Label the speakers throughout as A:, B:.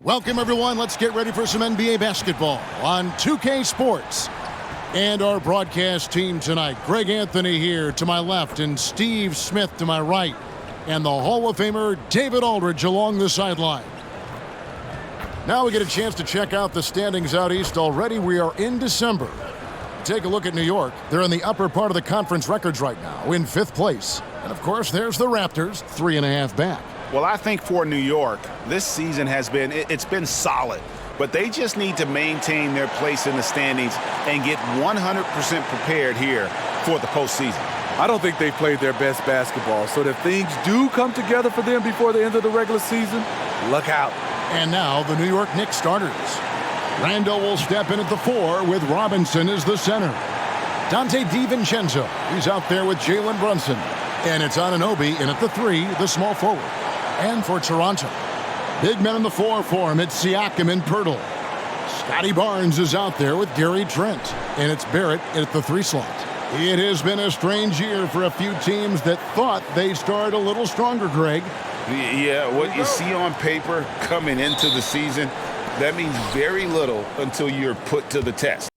A: Welcome, everyone. Let's get ready for some NBA basketball on 2K Sports. And our broadcast team tonight, Greg Anthony here to my left and Steve Smith to my right. And the Hall of Famer David Aldridge along the sideline. Now we get a chance to check out the standings out east already. We are in December. Take a look at New York. They're in the upper part of the conference records right now, in 5th place. And, of course, there's the Raptors, 3.5 back.
B: Well, I think for New York, this season has been, it's been solid. But they just need to maintain their place in the standings and get 100% prepared here for the postseason.
C: I don't think they've played their best basketball. So if things do come together for them before the end of the regular season, look out.
A: And now the New York Knicks starters. Randall will step in at the 4 with Robinson as the center. Dante DiVincenzo, he's out there with Jalen Brunson. And it's Anunoby in at the 3, the small forward. And for Toronto, big men in the 4 for him. It's Siakam and Pirtle. Scotty Barnes is out there with Gary Trent. And it's Barrett at the 3 slot. It has been a strange year for a few teams that thought they started a little stronger, Greg.
B: Yeah, what you see on paper coming into the season, that means very little until you're put to the test.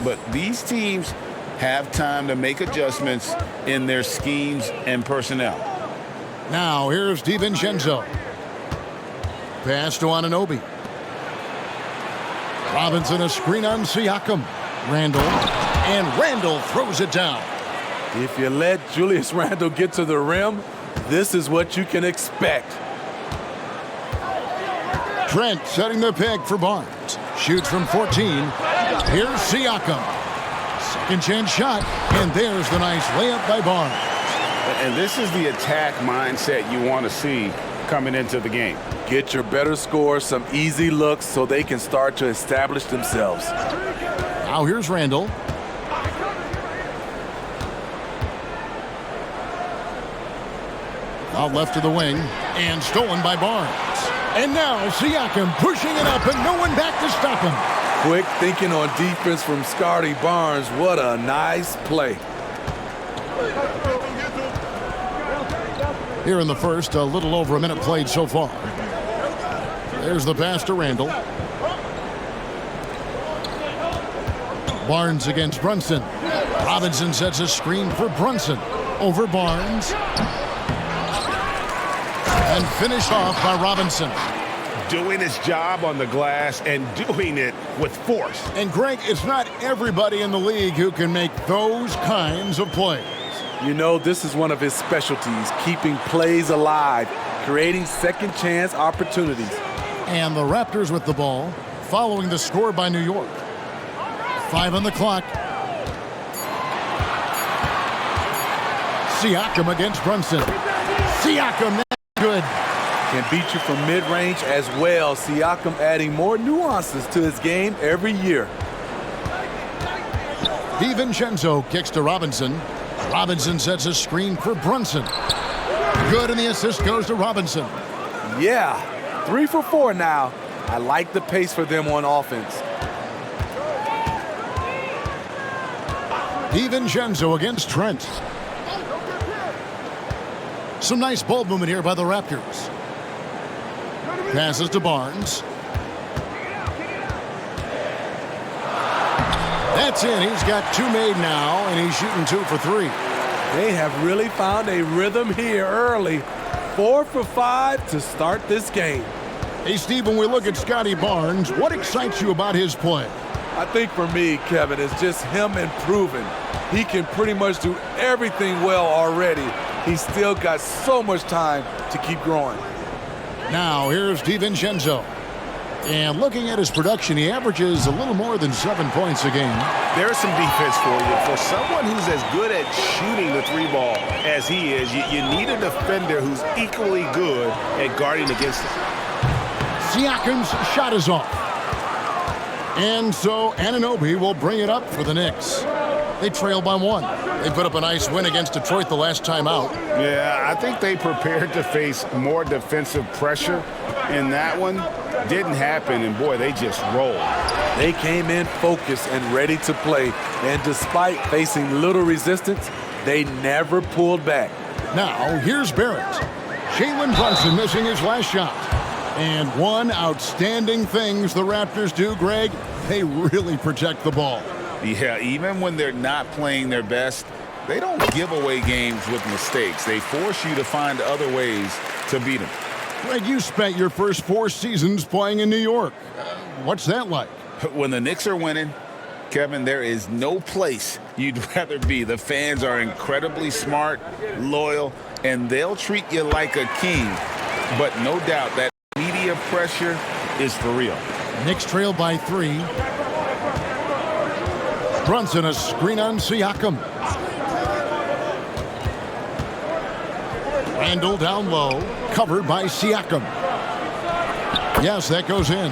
B: But these teams have time to make adjustments in their schemes and personnel.
A: Now here's DiVincenzo. Pass to Anunoby. Robinson a screen on Siakam. Randle throws it down.
C: If you let Julius Randle get to the rim, this is what you can expect.
A: Trent setting the peg for Barnes. Shoots from 14. Here's Siakam. Second chance shot, and there's the nice layup by Barnes.
B: And this is the attack mindset you want to see coming into the game.
C: Get your better score some easy looks so they can start to establish themselves.
A: Now here's Randle. Out left to the wing, and stolen by Barnes. And now Siakam pushing it up, and no one back to stop him.
C: Quick thinking on defense from Scotty Barnes. What a nice play.
A: Here in the first, a little over a minute played so far. There's the pass to Randle. Barnes against Brunson. Robinson sets a screen for Brunson. Over Barnes. And finished off by Robinson.
B: Doing his job on the glass and doing it with force.
A: And Greg, it's not everybody in the league who can make those kinds of plays.
C: You know, this is one of his specialties, keeping plays alive, creating second chance opportunities.
A: And the Raptors with the ball, following the score by New York. 5 on the clock. Siakam against Brunson. Siakam, that's good.
C: Can beat you from mid-range as well. Siakam adding more nuances to his game every year.
A: DiVincenzo kicks to Robinson. Robinson sets a screen for Brunson. Good, and the assist goes to Robinson.
C: Yeah, 3 for 4 now. I like the pace for them on offense.
A: DiVincenzo against Trent. Some nice ball movement here by the Raptors. Passes to Barnes. That's in. He's got 2 made now, and he's shooting 2 for 3.
C: They have really found a rhythm here early. 4 for 5 to start this game.
A: Hey, Steve, when we look at Scotty Barnes, what excites you about his play?
C: I think for me, Kevin, it's just him improving. He can pretty much do everything well already. He's still got so much time to keep growing.
A: Now, here's DiVincenzo. And looking at his production, he averages a little more than 7 points a game.
B: There's some defense for you. For someone who's as good at shooting the 3-ball as he is, you need a defender who's equally good at guarding against it.
A: Siakam's shot is off. And so Anunoby will bring it up for the Knicks. They trail by 1. They put up a nice win against Detroit the last time out.
B: Yeah, I think they prepared to face more defensive pressure in that one. Didn't happen, and boy, they just rolled.
C: They came in focused and ready to play, and despite facing little resistance, they never pulled back.
A: Now, here's Barrett. Jalen Brunson missing his last shot. And one outstanding things the Raptors do, Greg, they really protect the ball.
B: Yeah, even when they're not playing their best, they don't give away games with mistakes. They force you to find other ways to beat them.
A: Greg, you spent your first 4 seasons playing in New York. What's that like?
B: When the Knicks are winning, Kevin, there is no place you'd rather be. The fans are incredibly smart, loyal, and they'll treat you like a king. But no doubt that media pressure is for real.
A: Knicks trail by 3. Brunson a screen on Siakam. Randle down low, covered by Siakam. Yes, that goes in.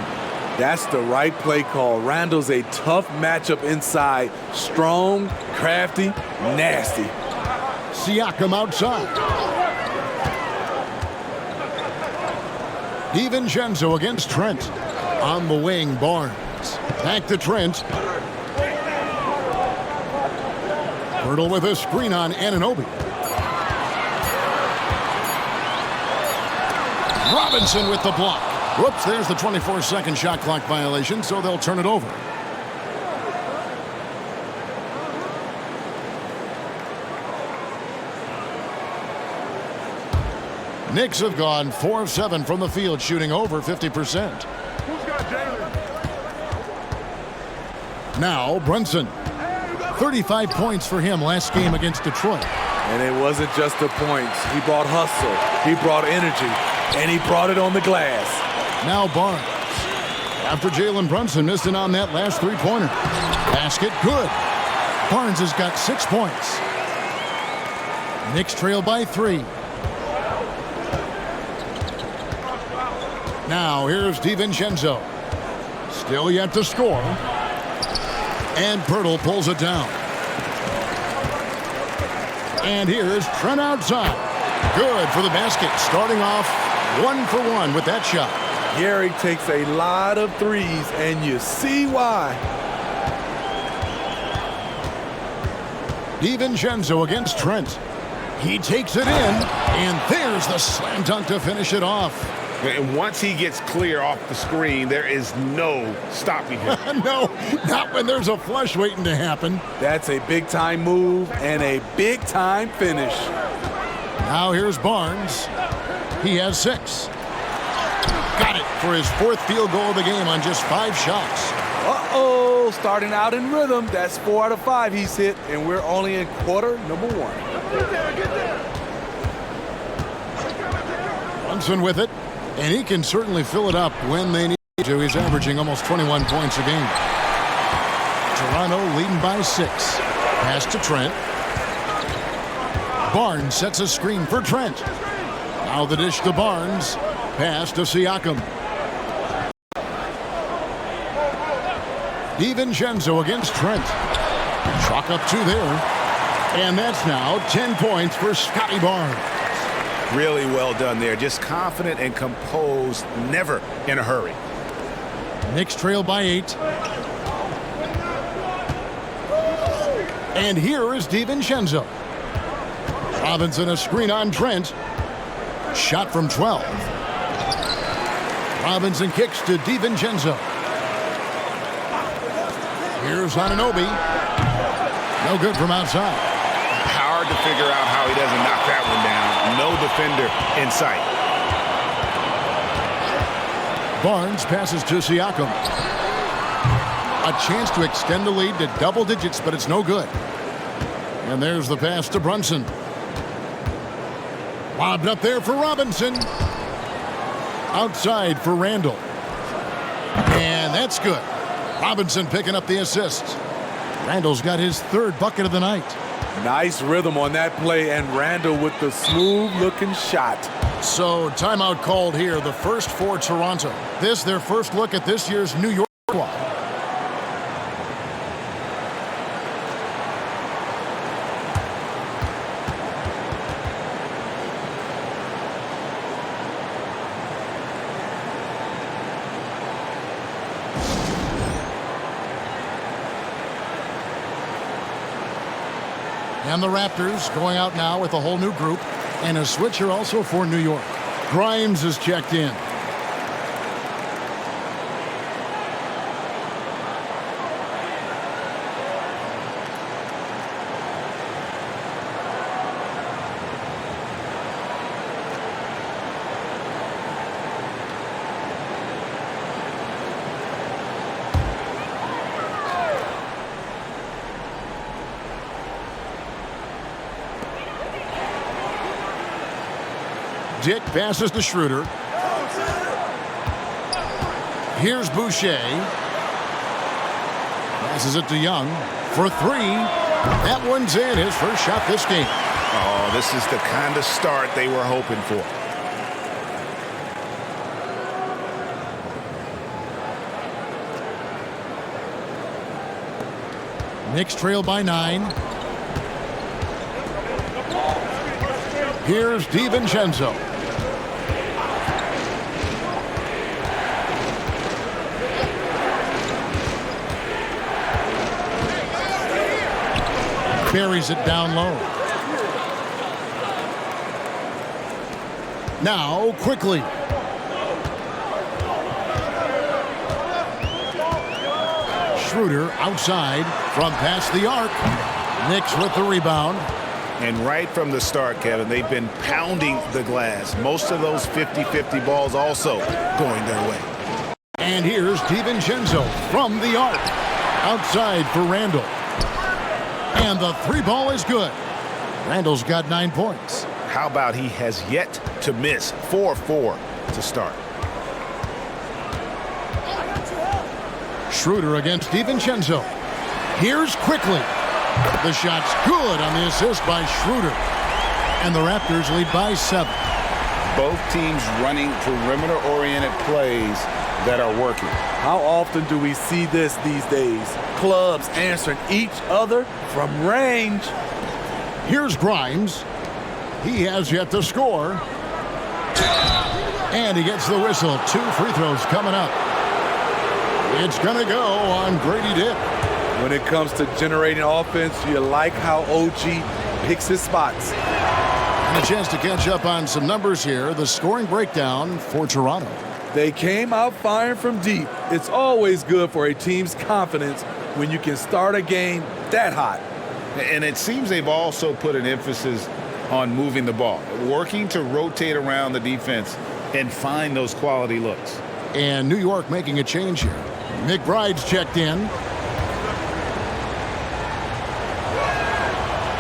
C: That's the right play call. Randall's a tough matchup inside. Strong, crafty, nasty.
A: Siakam outside. DiVincenzo against Trent. On the wing, Barnes. Back to Trent. Pirtle with a screen on Anunoby. Robinson with the block. Whoops, there's the 24-second shot clock violation, so they'll turn it over. Knicks have gone 4 of 7 from the field, shooting over 50%. Now Brunson. 35 points for him last game against Detroit.
C: And it wasn't just the points. He brought hustle, he brought energy, and he brought it on the glass.
A: Now Barnes. After Jalen Brunson missing on that last three-pointer. Basket good. Barnes has got 6 points. Knicks trail by 3. Now here's DiVincenzo. Still yet to score. And Pirtle pulls it down. And here's Trent outside. Good for the basket. Starting off 1 for 1 with that shot.
C: Gary takes a lot of threes, and you see why.
A: DiVincenzo against Trent. He takes it in, and there's the slam dunk to finish it off.
B: And once he gets clear off the screen, there is no stopping him.
A: No, not when there's a flush waiting to happen.
C: That's a big-time move and a big-time finish.
A: Now here's Barnes. He has 6. Got it for his 4th field goal of the game on just 5 shots.
C: Uh-oh, starting out in rhythm. That's 4 out of 5 he's hit, and we're only in quarter number 1.
A: Brunson with it, and he can certainly fill it up when they need to. He's averaging almost 21 points a game. Toronto leading by 6. Pass to Trent. Barnes sets a screen for Trent. Now the dish to Barnes. Pass to Siakam. DiVincenzo against Trent. Chalk up 2 there. And that's now 10 points for Scotty Barnes.
B: Really well done there. Just confident and composed, never in a hurry.
A: Knicks trail by 8. And here is DiVincenzo. Robinson a screen on Trent. Shot from 12. Robinson kicks to DiVincenzo. Here's Anunoby. No good from outside.
B: Hard to figure out how he doesn't knock that one down. No defender in sight.
A: Barnes passes to Siakam. A chance to extend the lead to double digits, but it's no good. And there's the pass to Brunson. Lobbed up there for Robinson. Outside for Randall. And that's good. Robinson picking up the assist. Randall's got his 3rd bucket of the night.
C: Nice rhythm on that play, and Randall with the smooth-looking shot.
A: So timeout called here, the first for Toronto. This their first look at this year's New York squad. And the Raptors going out now with a whole new group. And a switcher also for New York. Grimes is checked in. Dick passes to Schroeder. Here's Boucher. Passes it to Young for 3. That one's in. His first shot this game.
B: Oh, this is the kind of start they were hoping for.
A: Knicks trail by 9. Here's DiVincenzo. Buries it down low. Now, quickly. Schroeder outside from past the arc. Knicks with the rebound.
B: And right from the start, Kevin, they've been pounding the glass. Most of those 50-50 balls also going their way.
A: And here's DiVincenzo from the arc. Outside for Randall. And the 3-ball is good. Randall's got 9 points.
B: How about he has yet to miss? 4-4 to start.
A: Schroeder against DiVincenzo. Here's quickly. The shot's good on the assist by Schroeder. And the Raptors lead by 7.
B: Both teams running perimeter-oriented plays that are working.
C: How often do we see this these days? Clubs answering each other from range.
A: Here's Grimes. He has yet to score. And he gets the whistle. 2 free throws coming up. It's going to go on Grady Dick.
C: When it comes to generating offense, you like how OG picks his spots.
A: And a chance to catch up on some numbers here. The scoring breakdown for Toronto.
C: They came out firing from deep. It's always good for a team's confidence when you can start a game that hot.
B: And it seems they've also put an emphasis on moving the ball, working to rotate around the defense and find those quality looks.
A: And New York making a change here. McBride's checked in.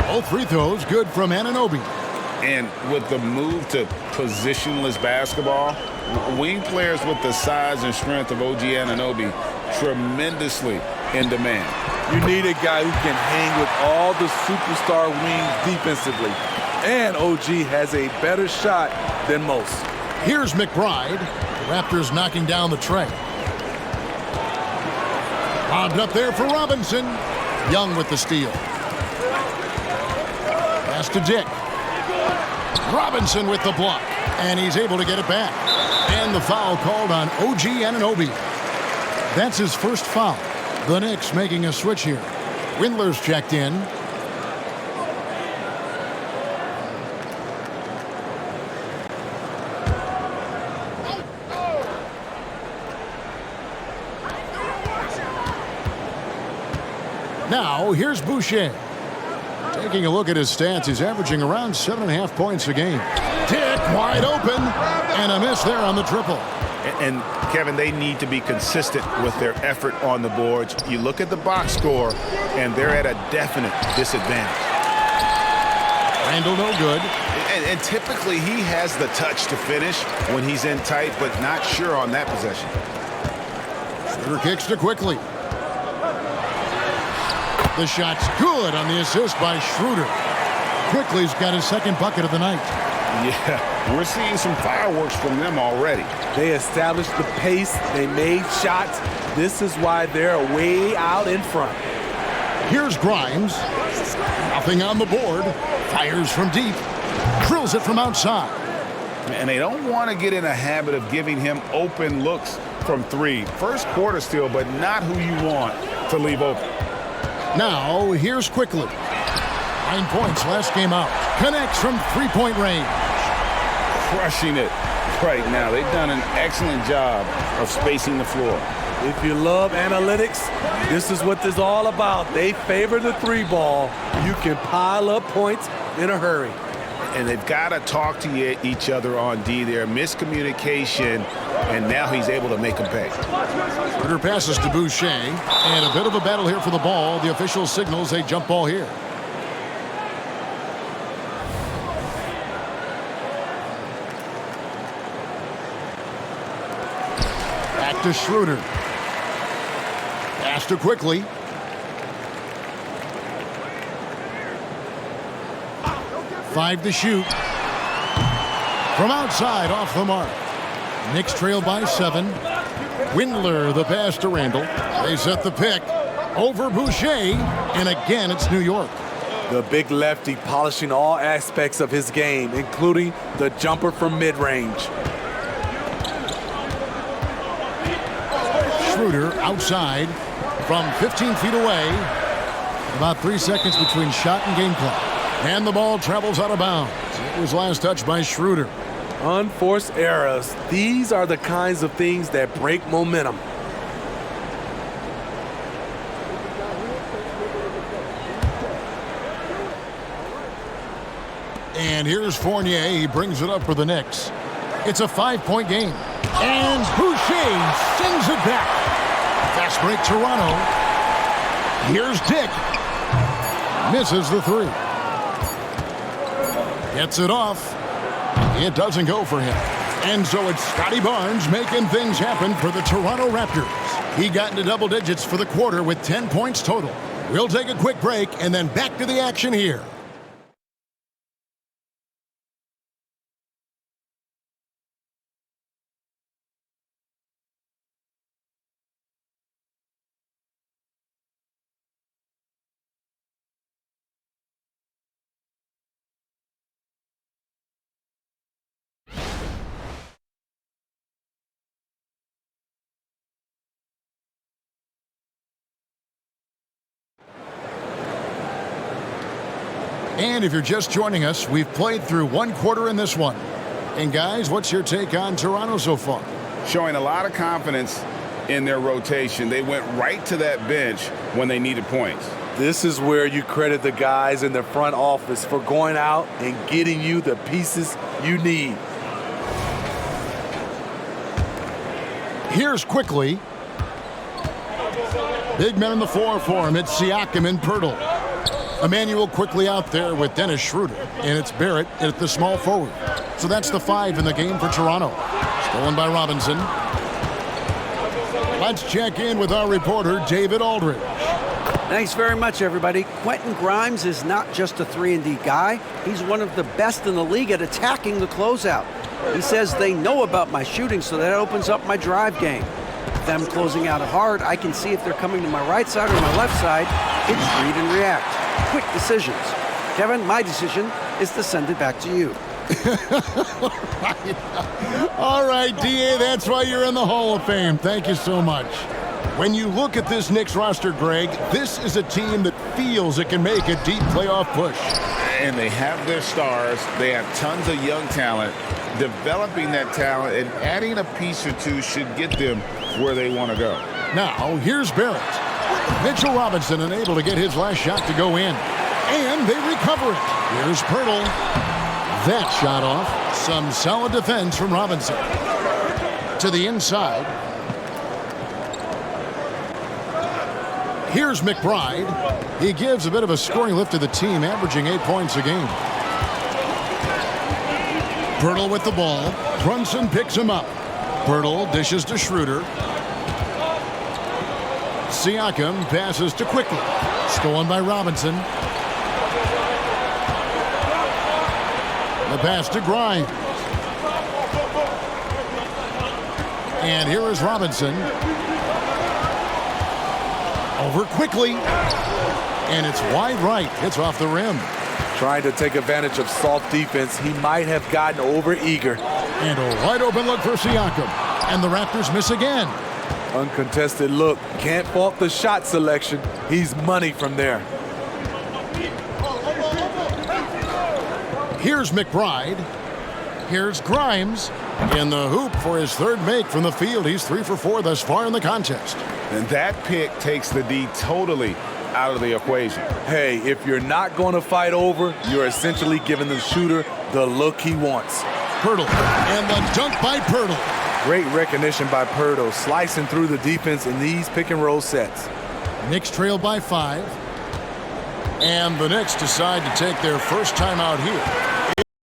A: Both free throws good from Anunoby.
B: And with the move to positionless basketball, wing players with the size and strength of OG Anunoby tremendously in demand.
C: You need a guy who can hang with all the superstar wings defensively. And OG has a better shot than most.
A: Here's McBride. The Raptors knocking down the tray. Lobbed up there for Robinson. Young with the steal. Pass to Dick. Robinson with the block. And he's able to get it back. And the foul called on OG Anunoby. That's his first foul. The Knicks making a switch here. Windler's checked in. Now, here's Boucher. Taking a look at his stats, he's averaging around 7.5 points a game. Dick wide open, and a miss there on the triple.
B: And Kevin, they need to be consistent with their effort on the boards. You look at the box score, and they're at a definite disadvantage.
A: Randall no good.
B: And typically he has the touch to finish when he's in tight, but not sure on that possession.
A: Schroeder kicks to Quickly. The shot's good on the assist by Schroeder. Quickly's got his second bucket of the night.
B: Yeah, we're seeing some fireworks from them already.
C: They established the pace. They made shots. This is why they're way out in front.
A: Here's Grimes. Nothing on the board. Fires from deep. Drills it from outside.
B: And they don't want to get in a habit of giving him open looks from 3. First quarter still, but not who you want to leave open.
A: Now, here's Quickly. 9 points last game out. Connects from 3-point range.
B: Crushing it right now. They've done an excellent job of spacing the floor.
C: If you love analytics, this is what this is all about. They favor the 3-ball. You can pile up points in a hurry.
B: And they've got to talk to each other on D there. Miscommunication, and now he's able to make them pay.
A: Schroeder passes to Boucher, and a bit of a battle here for the ball. The official signals a jump ball here. Back to Schroeder. Pass to Quickly. Five to shoot. From outside, off the mark. Knicks trail by 7. Windler, the pass to Randall. They set the pick. Over Boucher, and again it's New York.
C: The big lefty polishing all aspects of his game, including the jumper from mid-range.
A: Schroeder outside from 15 feet away. About 3 seconds between shot and game clock. And the ball travels out of bounds. It was last touched by Schroeder.
C: Unforced errors. These are the kinds of things that break momentum.
A: And here's Fournier. He brings it up for the Knicks. It's a 5-point game. And Boucher sends it back. Fast break Toronto. Here's Dick. Misses the three. Gets it off. It doesn't go for him. And so it's Scotty Barnes making things happen for the Toronto Raptors. He got into double digits for the quarter with 10 points total. We'll take a quick break and then back to the action here. And if you're just joining us, we've played through one quarter in this one. And guys, what's your take on Toronto so far?
B: Showing a lot of confidence in their rotation. They went right to that bench when they needed points.
C: This is where you credit the guys in the front office for going out and getting you the pieces you need.
A: Here's quickly. Big men in the floor for him. It's Siakam and Pirtle. Emmanuel quickly out there with Dennis Schroeder. And it's Barrett at the small forward. So that's the 5 in the game for Toronto. Stolen by Robinson. Let's check in with our reporter, David Aldridge.
D: Thanks very much, everybody. Quentin Grimes is not just a 3-and-D guy. He's one of the best in the league at attacking the closeout. He says they know about my shooting, so that opens up my drive game. Them closing out hard, I can see if they're coming to my right side or my left side. It's read and react. Quick decisions. Kevin, my decision is to send it back to you.
A: All right, D.A., that's why you're in the Hall of Fame. Thank you so much. When you look at this Knicks roster, Greg, this is a team that feels it can make a deep playoff push.
B: And they have their stars. They have tons of young talent. Developing that talent and adding a piece or two should get them where they want to go.
A: Now, here's Barrett. Mitchell Robinson unable to get his last shot to go in. And they recover it. Here's Pirtle. That shot off. Some solid defense from Robinson. To the inside. Here's McBride. He gives a bit of a scoring lift to the team, averaging 8 points a game. Pirtle with the ball. Brunson picks him up. Pirtle dishes to Schroeder. Siakam passes to Quickly. Stolen by Robinson. The pass to Grimes. And here is Robinson. Over Quickly. And it's wide right. It's off the rim.
C: Trying to take advantage of soft defense, he might have gotten over-eager.
A: And a wide open look for Siakam. And the Raptors miss again.
C: Uncontested look. Can't fault the shot selection. He's money from there.
A: Here's McBride. Here's Grimes. In the hoop for his third make from the field. He's 3 for 4 thus far in the contest.
B: And that pick takes the D totally out of the equation.
C: Hey, if you're not going to fight over, you're essentially giving the shooter the look he wants.
A: Pirtle. And the dunk by Pirtle.
C: Great recognition by Pirtle, slicing through the defense in these pick-and-roll sets.
A: Knicks trail by 5. And the Knicks decide to take their first time out here.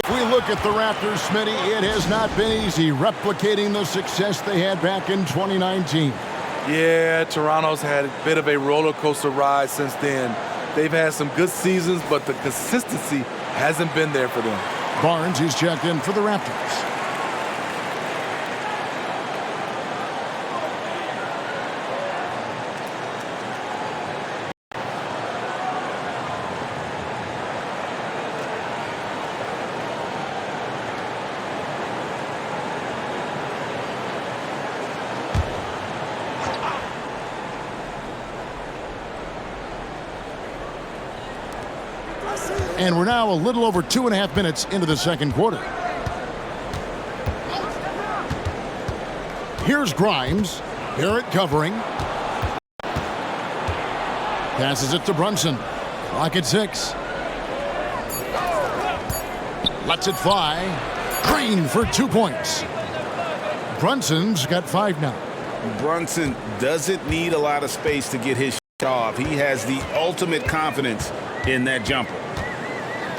A: If we look at the Raptors, Smitty, it has not been easy replicating the success they had back in 2019.
C: Yeah, Toronto's had a bit of a roller coaster ride since then. They've had some good seasons, but the consistency hasn't been there for them.
A: Barnes is checked in for the Raptors. And we're now a little over 2.5 minutes into the second quarter. Here's Grimes. Barrett covering. Passes it to Brunson. Clock at 6. Lets it fly. Green for 2 points. Brunson's got 5 now.
B: Brunson doesn't need a lot of space to get his shot off. He has the ultimate confidence in that jumper.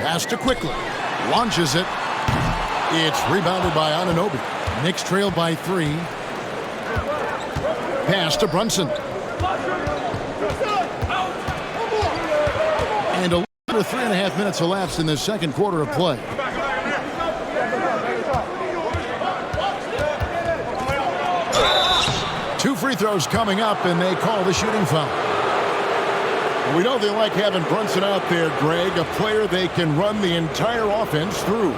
A: Pass to Quickly. Launches it. It's rebounded by Anunoby. Knicks trail by 3. Pass to Brunson. And a little under 3.5 minutes elapsed in the second quarter of play. Two free throws coming up, and they call the shooting foul. We know they like having Brunson out there, Greg, a player they can run the entire offense through.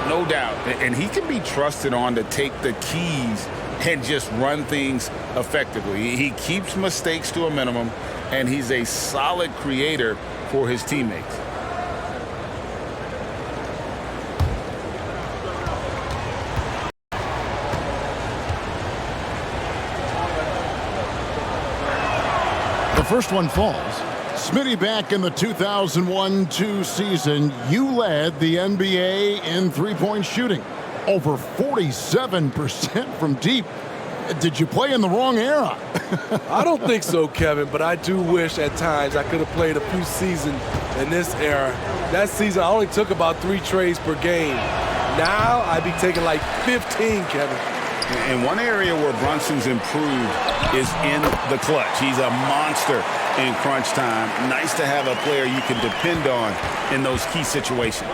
B: No doubt. And he can be trusted on to take the keys and just run things effectively. He keeps mistakes to a minimum, and he's a solid creator for his teammates.
A: The first one falls. Smitty, back in the 2001-2 season, you led the NBA in three-point shooting. Over 47% from deep. Did you play in the wrong era?
C: I don't think so, Kevin, but I do wish at times I could have played a few seasons in this era. That season, I only took about 3 trades per game. Now, I'd be taking like 15, Kevin.
B: And one area where Brunson's improved is in the clutch. He's a monster in crunch time. Nice to have a player you can depend on in those key situations.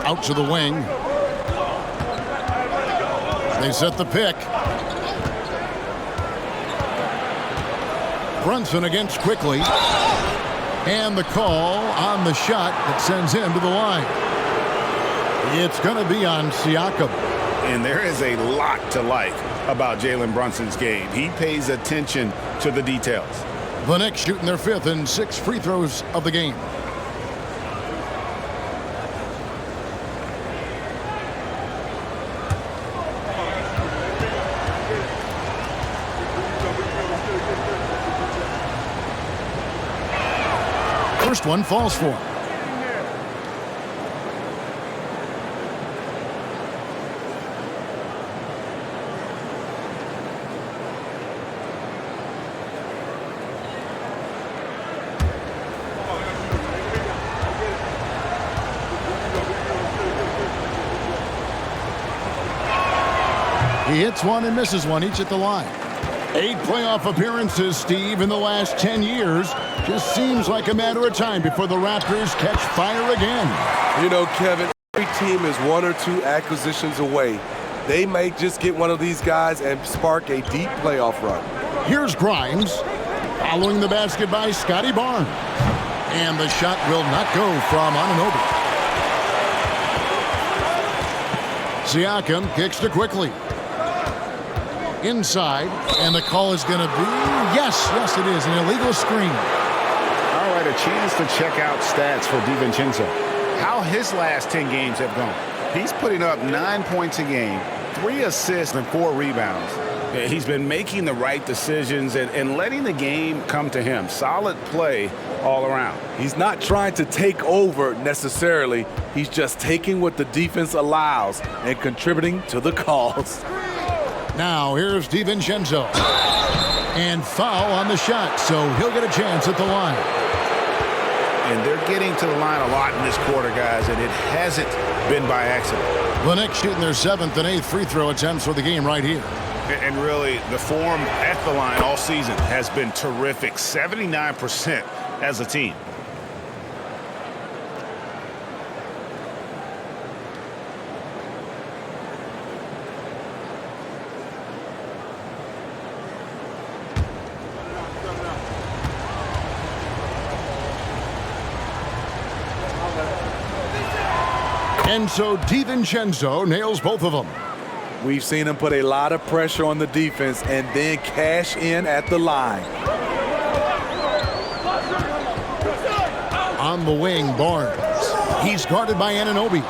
A: Out to the wing. They set the pick. Brunson against Quickly. And the call on the shot that sends him to the line. It's going to be on Siakam.
B: And there is a lot to like about Jalen Brunson's game. He pays attention to the details.
A: The Knicks shooting their 5th and 6th free throws of the game. First one falls for him. He hits one and misses one, each at the line. 8 playoff appearances, Steve, in the last 10 years. Just seems like a matter of time before the Raptors catch fire again.
C: You know, Kevin, every team is 1 or 2 acquisitions away. They may just get one of these guys and spark a deep playoff run.
A: Here's Grimes, following the basket by Scotty Barnes. And the shot will not go from Anunoby. Siakam kicks to Quickly. Inside, and the call is going to be, yes, it is, an illegal screen.
B: All right, a chance to check out stats for DiVincenzo. How his last 10 games have gone. He's putting up 9 points a game, 3 assists, and 4 rebounds. He's been making the right decisions and letting the game come to him. Solid play all around.
C: He's not trying to take over necessarily. He's just taking what the defense allows and contributing to the calls.
A: Now here's DiVincenzo. And foul on the shot, so he'll get a chance at the line.
B: And they're getting to the line a lot in this quarter, guys, and it hasn't been by accident.
A: The Knicks shooting their 7th and 8th free throw attempts for the game right here.
B: And really, the form at the line all season has been terrific. 79% as a team.
A: And so DiVincenzo nails both of them.
C: We've seen him put a lot of pressure on the defense and then cash in at the line.
A: on the wing, Barnes. He's guarded by Anunoby.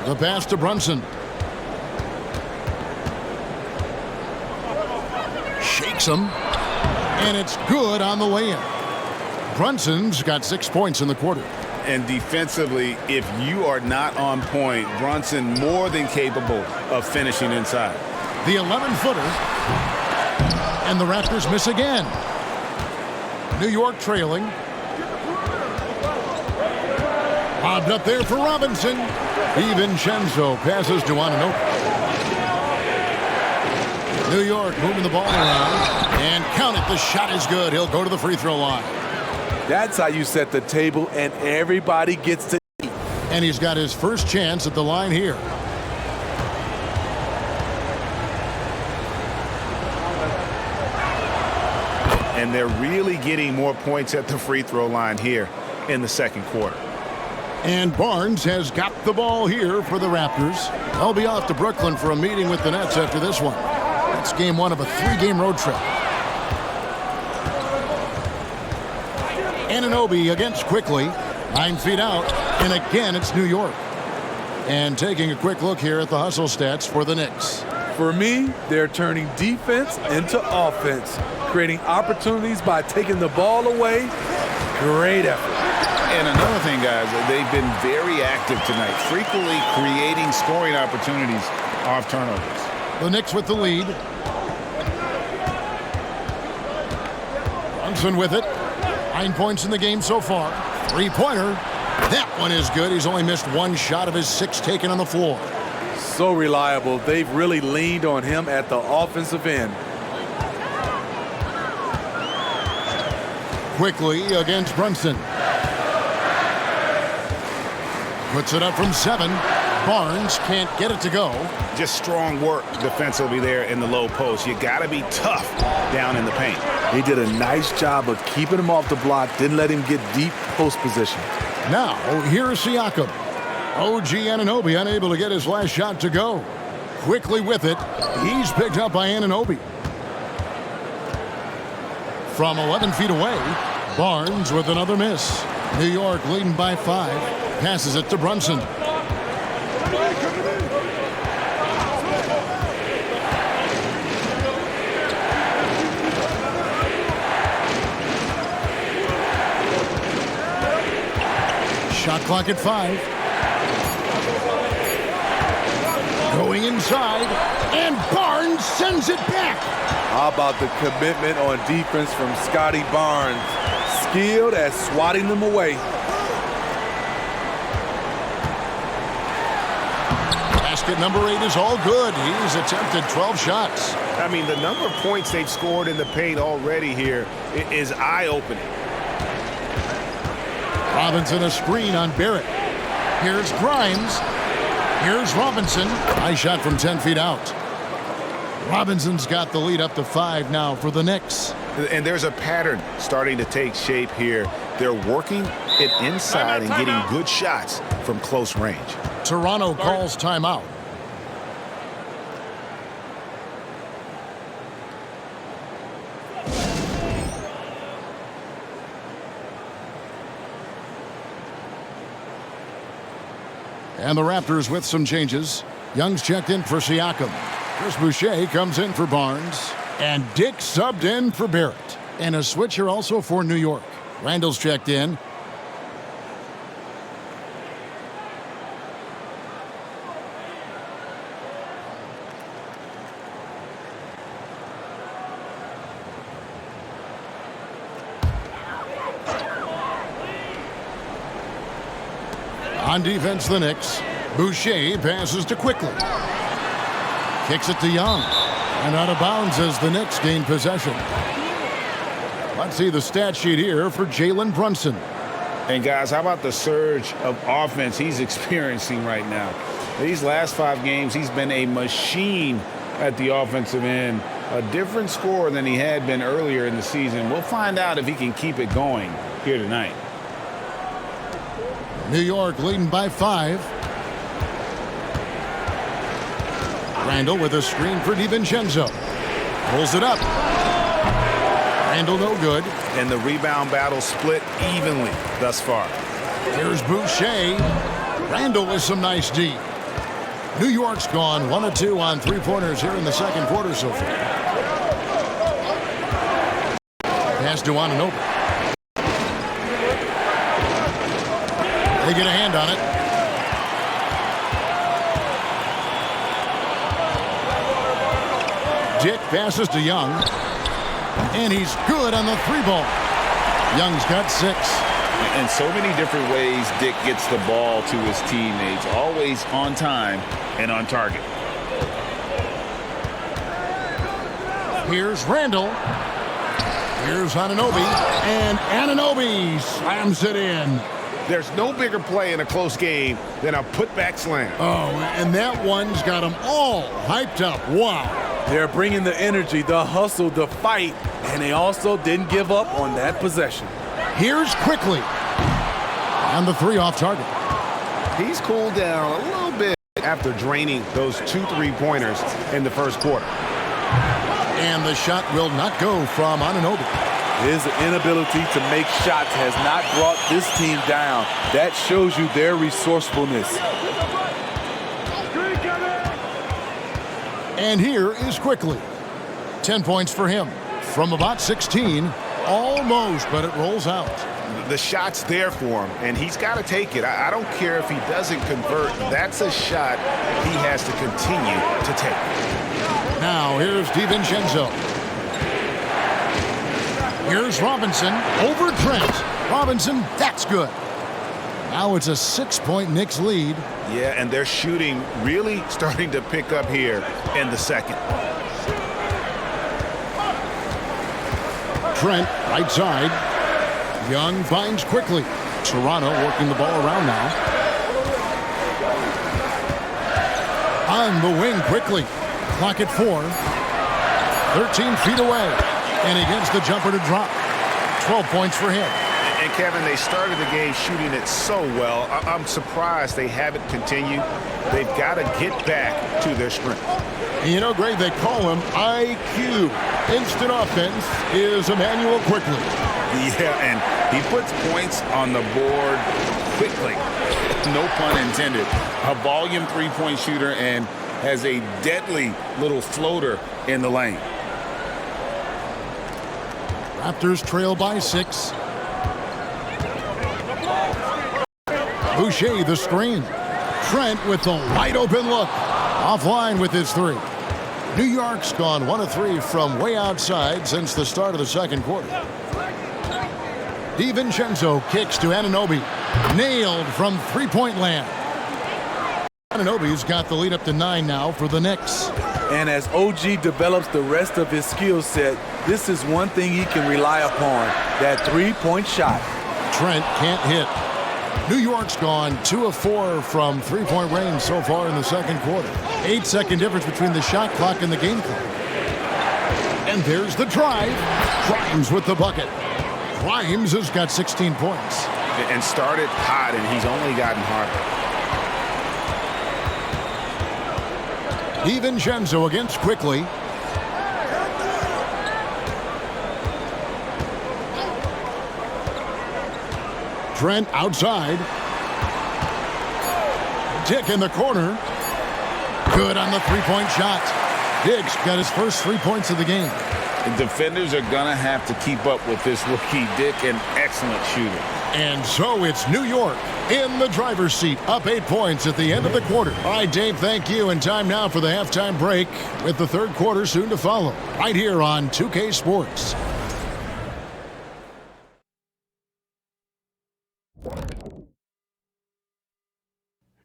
A: The pass to Brunson. Shakes him. And it's good on the lay-in. Brunson's got 6 points in the quarter.
B: And defensively, if you are not on point, Brunson more than capable of finishing inside.
A: The 11-footer. And the Raptors miss again. New York trailing. Lobbed up there for Robinson. DiVincenzo passes to Anunoby. New York moving the ball around. And count it, the shot is good. He'll go to the free throw line.
C: That's how you set the table, and everybody gets to eat.
A: And he's got his first chance at the line here.
B: And they're really getting more points at the free throw line here in the second quarter.
A: And Barnes has got the ball here for the Raptors. They'll be off to Brooklyn for a meeting with the Nets after this one. That's game one of a 3-game road trip. Anunoby against Quickly. 9 feet out. And again, it's New York. And taking a quick look here at the hustle stats for the Knicks.
C: For me, they're turning defense into offense, creating opportunities by taking the ball away. Great effort.
B: And another thing, guys, they've been very active tonight, frequently creating scoring opportunities off turnovers.
A: The Knicks with the lead. Brunson with it. 9 points in the game so far. 3-pointer. That one is good. He's only missed 1 shot of his 6 taken on the floor.
C: So reliable. They've really leaned on him at the offensive end.
A: Quickly against Brunson. Puts it up from 7. Barnes can't get it to go.
B: Just strong work defensively there in the low post. You got to be tough down in the paint.
C: They did a nice job of keeping him off the block, didn't let him get deep post position.
A: Now, here's Siakam. OG Anunoby unable to get his last shot to go. Quickly with it. He's picked up by Anunoby. From 11 feet away, Barnes with another miss. New York leading by 5. Passes it to Brunson. Shot clock at 5. Going inside, and Barnes sends it back.
C: How about the commitment on defense from Scotty Barnes? Skilled at swatting them away.
A: Basket number 8 is all good. He's attempted 12 shots.
B: I mean, the number of points they've scored in the paint already here is eye-opening.
A: Robinson a screen on Barrett. Here's Grimes. Here's Robinson. Nice shot from 10 feet out. Robinson's got the lead up to 5 now for the Knicks.
B: And there's a pattern starting to take shape here. They're working it inside and getting good shots from close range.
A: Toronto calls timeout. And the Raptors with some changes. Young's checked in for Siakam. Chris Boucher comes in for Barnes. And Dick subbed in for Barrett. And a switcher also for New York. Randall's checked in. On defense, the Knicks. Boucher passes to Quickly. Kicks it to Young. And out of bounds as the Knicks gain possession. Let's see the stat sheet here for Jalen Brunson.
B: And guys, how about the surge of offense he's experiencing right now? These last 5 games, he's been a machine at the offensive end. A different scorer than he had been earlier in the season. We'll find out if he can keep it going here tonight.
A: New York leading by 5. Randall with a screen for DiVincenzo. Pulls it up. Randall no good.
B: And the rebound battle split evenly thus far.
A: Here's Boucher. Randall with some nice D. New York's gone 1 of 2 on three-pointers here in the second quarter so far. Pass to Anunoby. They get a hand on it. Dick passes to Young. And he's good on the three ball. Young's got 6.
B: In so many different ways, Dick gets the ball to his teammates, always on time and on target.
A: Here's Randall. Here's Anunoby. And Anunoby slams it in.
E: There's no bigger play in a close game than a putback slam.
A: Oh, and that one's got them all hyped up. Wow.
C: They're bringing the energy, the hustle, the fight, and they also didn't give up on that possession.
A: Here's Quickly. And the 3 off target.
E: He's cooled down a little bit after draining those 2 3-pointers in the first quarter.
A: And the shot will not go from Anunoby.
C: His inability to make shots has not brought this team down. That shows you their resourcefulness.
A: And here is Quickly. 10 points for him. From about 16. Almost, but it rolls out.
E: The shot's there for him, and he's got to take it. I don't care if he doesn't convert. That's a shot he has to continue to take.
A: Now, here's DiVincenzo. Here's Robinson over Trent. Robinson, that's good. Now it's a 6-point Knicks lead.
E: Yeah, and their shooting really starting to pick up here in the second.
A: Trent, right side. Young finds Quickly. Toronto working the ball around now. On the wing Quickly. Clock at 4. 13 feet away. And he gets the jumper to drop. 12 points for him.
E: And Kevin, they started the game shooting it so well. I'm surprised they haven't continued. They've got to get back to their strength.
A: You know, Greg, they call him IQ. Instant offense is Emmanuel Quickly.
B: Yeah, and he puts points on the board quickly. No pun intended. A volume three-point shooter and has a deadly little floater in the lane.
A: Raptors trail by 6. Boucher the screen. Trent with the wide open look. Offline with his 3. New York's gone 1 of 3 from way outside since the start of the second quarter. DiVincenzo kicks to Anunoby. Nailed from three-point land. Anunoby's got the lead up to 9 now for the Knicks.
C: And as OG develops the rest of his skill set, this is one thing he can rely upon, that three-point shot.
A: Trent can't hit. New York's gone 2 of 4 from three-point range so far in the second quarter. 8-second difference between the shot clock and the game clock. And there's the drive. Grimes with the bucket. Grimes has got 16 points.
E: And started hot, and he's only gotten harder.
A: DiVincenzo against Quickly. Trent outside. Dick in the corner. Good on the three-point shot. Dick's got his first 3 points of the game.
B: The defenders are going to have to keep up with this rookie. Dick, an excellent shooter.
A: And so it's New York in the driver's seat, up 8 points at the end of the quarter. All right, Dave, thank you. And time now for the halftime break with the third quarter soon to follow. Right here on 2K Sports.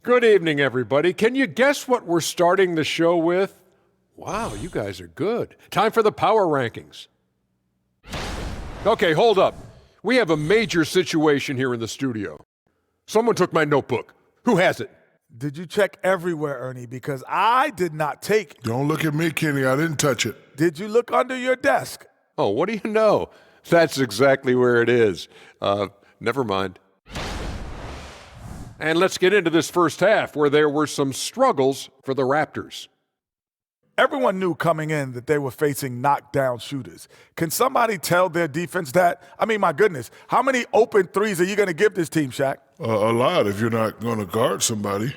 F: Good evening, everybody. Can you guess what we're starting the show with? Wow, you guys are good. Time for the power rankings. Okay, hold up. We have a major situation here in the studio. Someone took my notebook. Who has it?
G: Did you check everywhere, Ernie? Because I did not take.
H: Don't look at me, Kenny. I didn't touch it.
G: Did you look under your desk?
F: Oh, what do you know? That's exactly where it is. Never mind. And let's get into this first half where there were some struggles for the Raptors.
G: Everyone knew coming in that they were facing knockdown shooters. Can somebody tell their defense that? I mean, my goodness, how many open threes are you going to give this team, Shaq?
H: A lot if you're not going to guard somebody.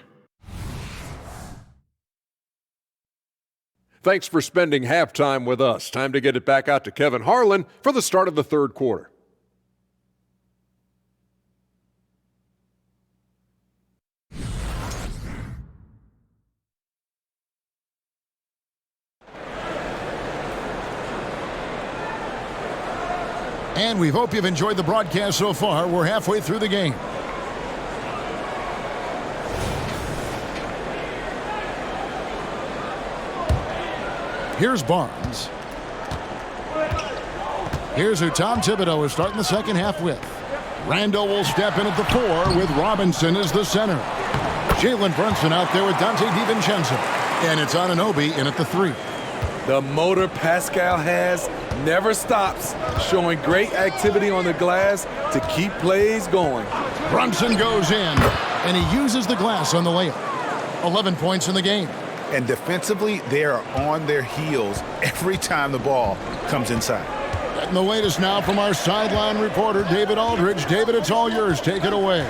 F: Thanks for spending halftime with us. Time to get it back out to Kevin Harlan for the start of the third quarter.
A: And we hope you've enjoyed the broadcast so far. We're halfway through the game. Here's Barnes. Here's who Tom Thibodeau is starting the second half with. Randall will step in at the 4 with Robinson as the center. Jalen Brunson out there with Dante DiVincenzo. And it's Anunoby in at the 3.
C: The motor Pascal has never stops, showing great activity on the glass to keep plays going.
A: Brunson goes in, and he uses the glass on the layup. 11 points in the game.
E: And defensively, they are on their heels every time the ball comes inside.
A: And the latest now from our sideline reporter, David Aldridge. David, it's all yours. Take it away.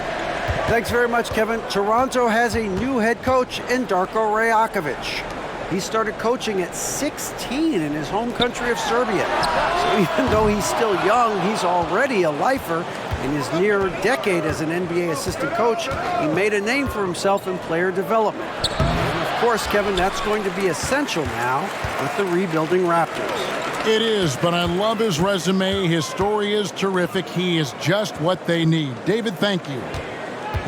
D: Thanks very much, Kevin. Toronto has a new head coach in Darko Rajakovic. He started coaching at 16 in his home country of Serbia. So even though he's still young, he's already a lifer. In his near decade as an NBA assistant coach, he made a name for himself in player development. And of course, Kevin, that's going to be essential now with the rebuilding Raptors.
A: It is, but I love his resume. His story is terrific. He is just what they need. David, thank you.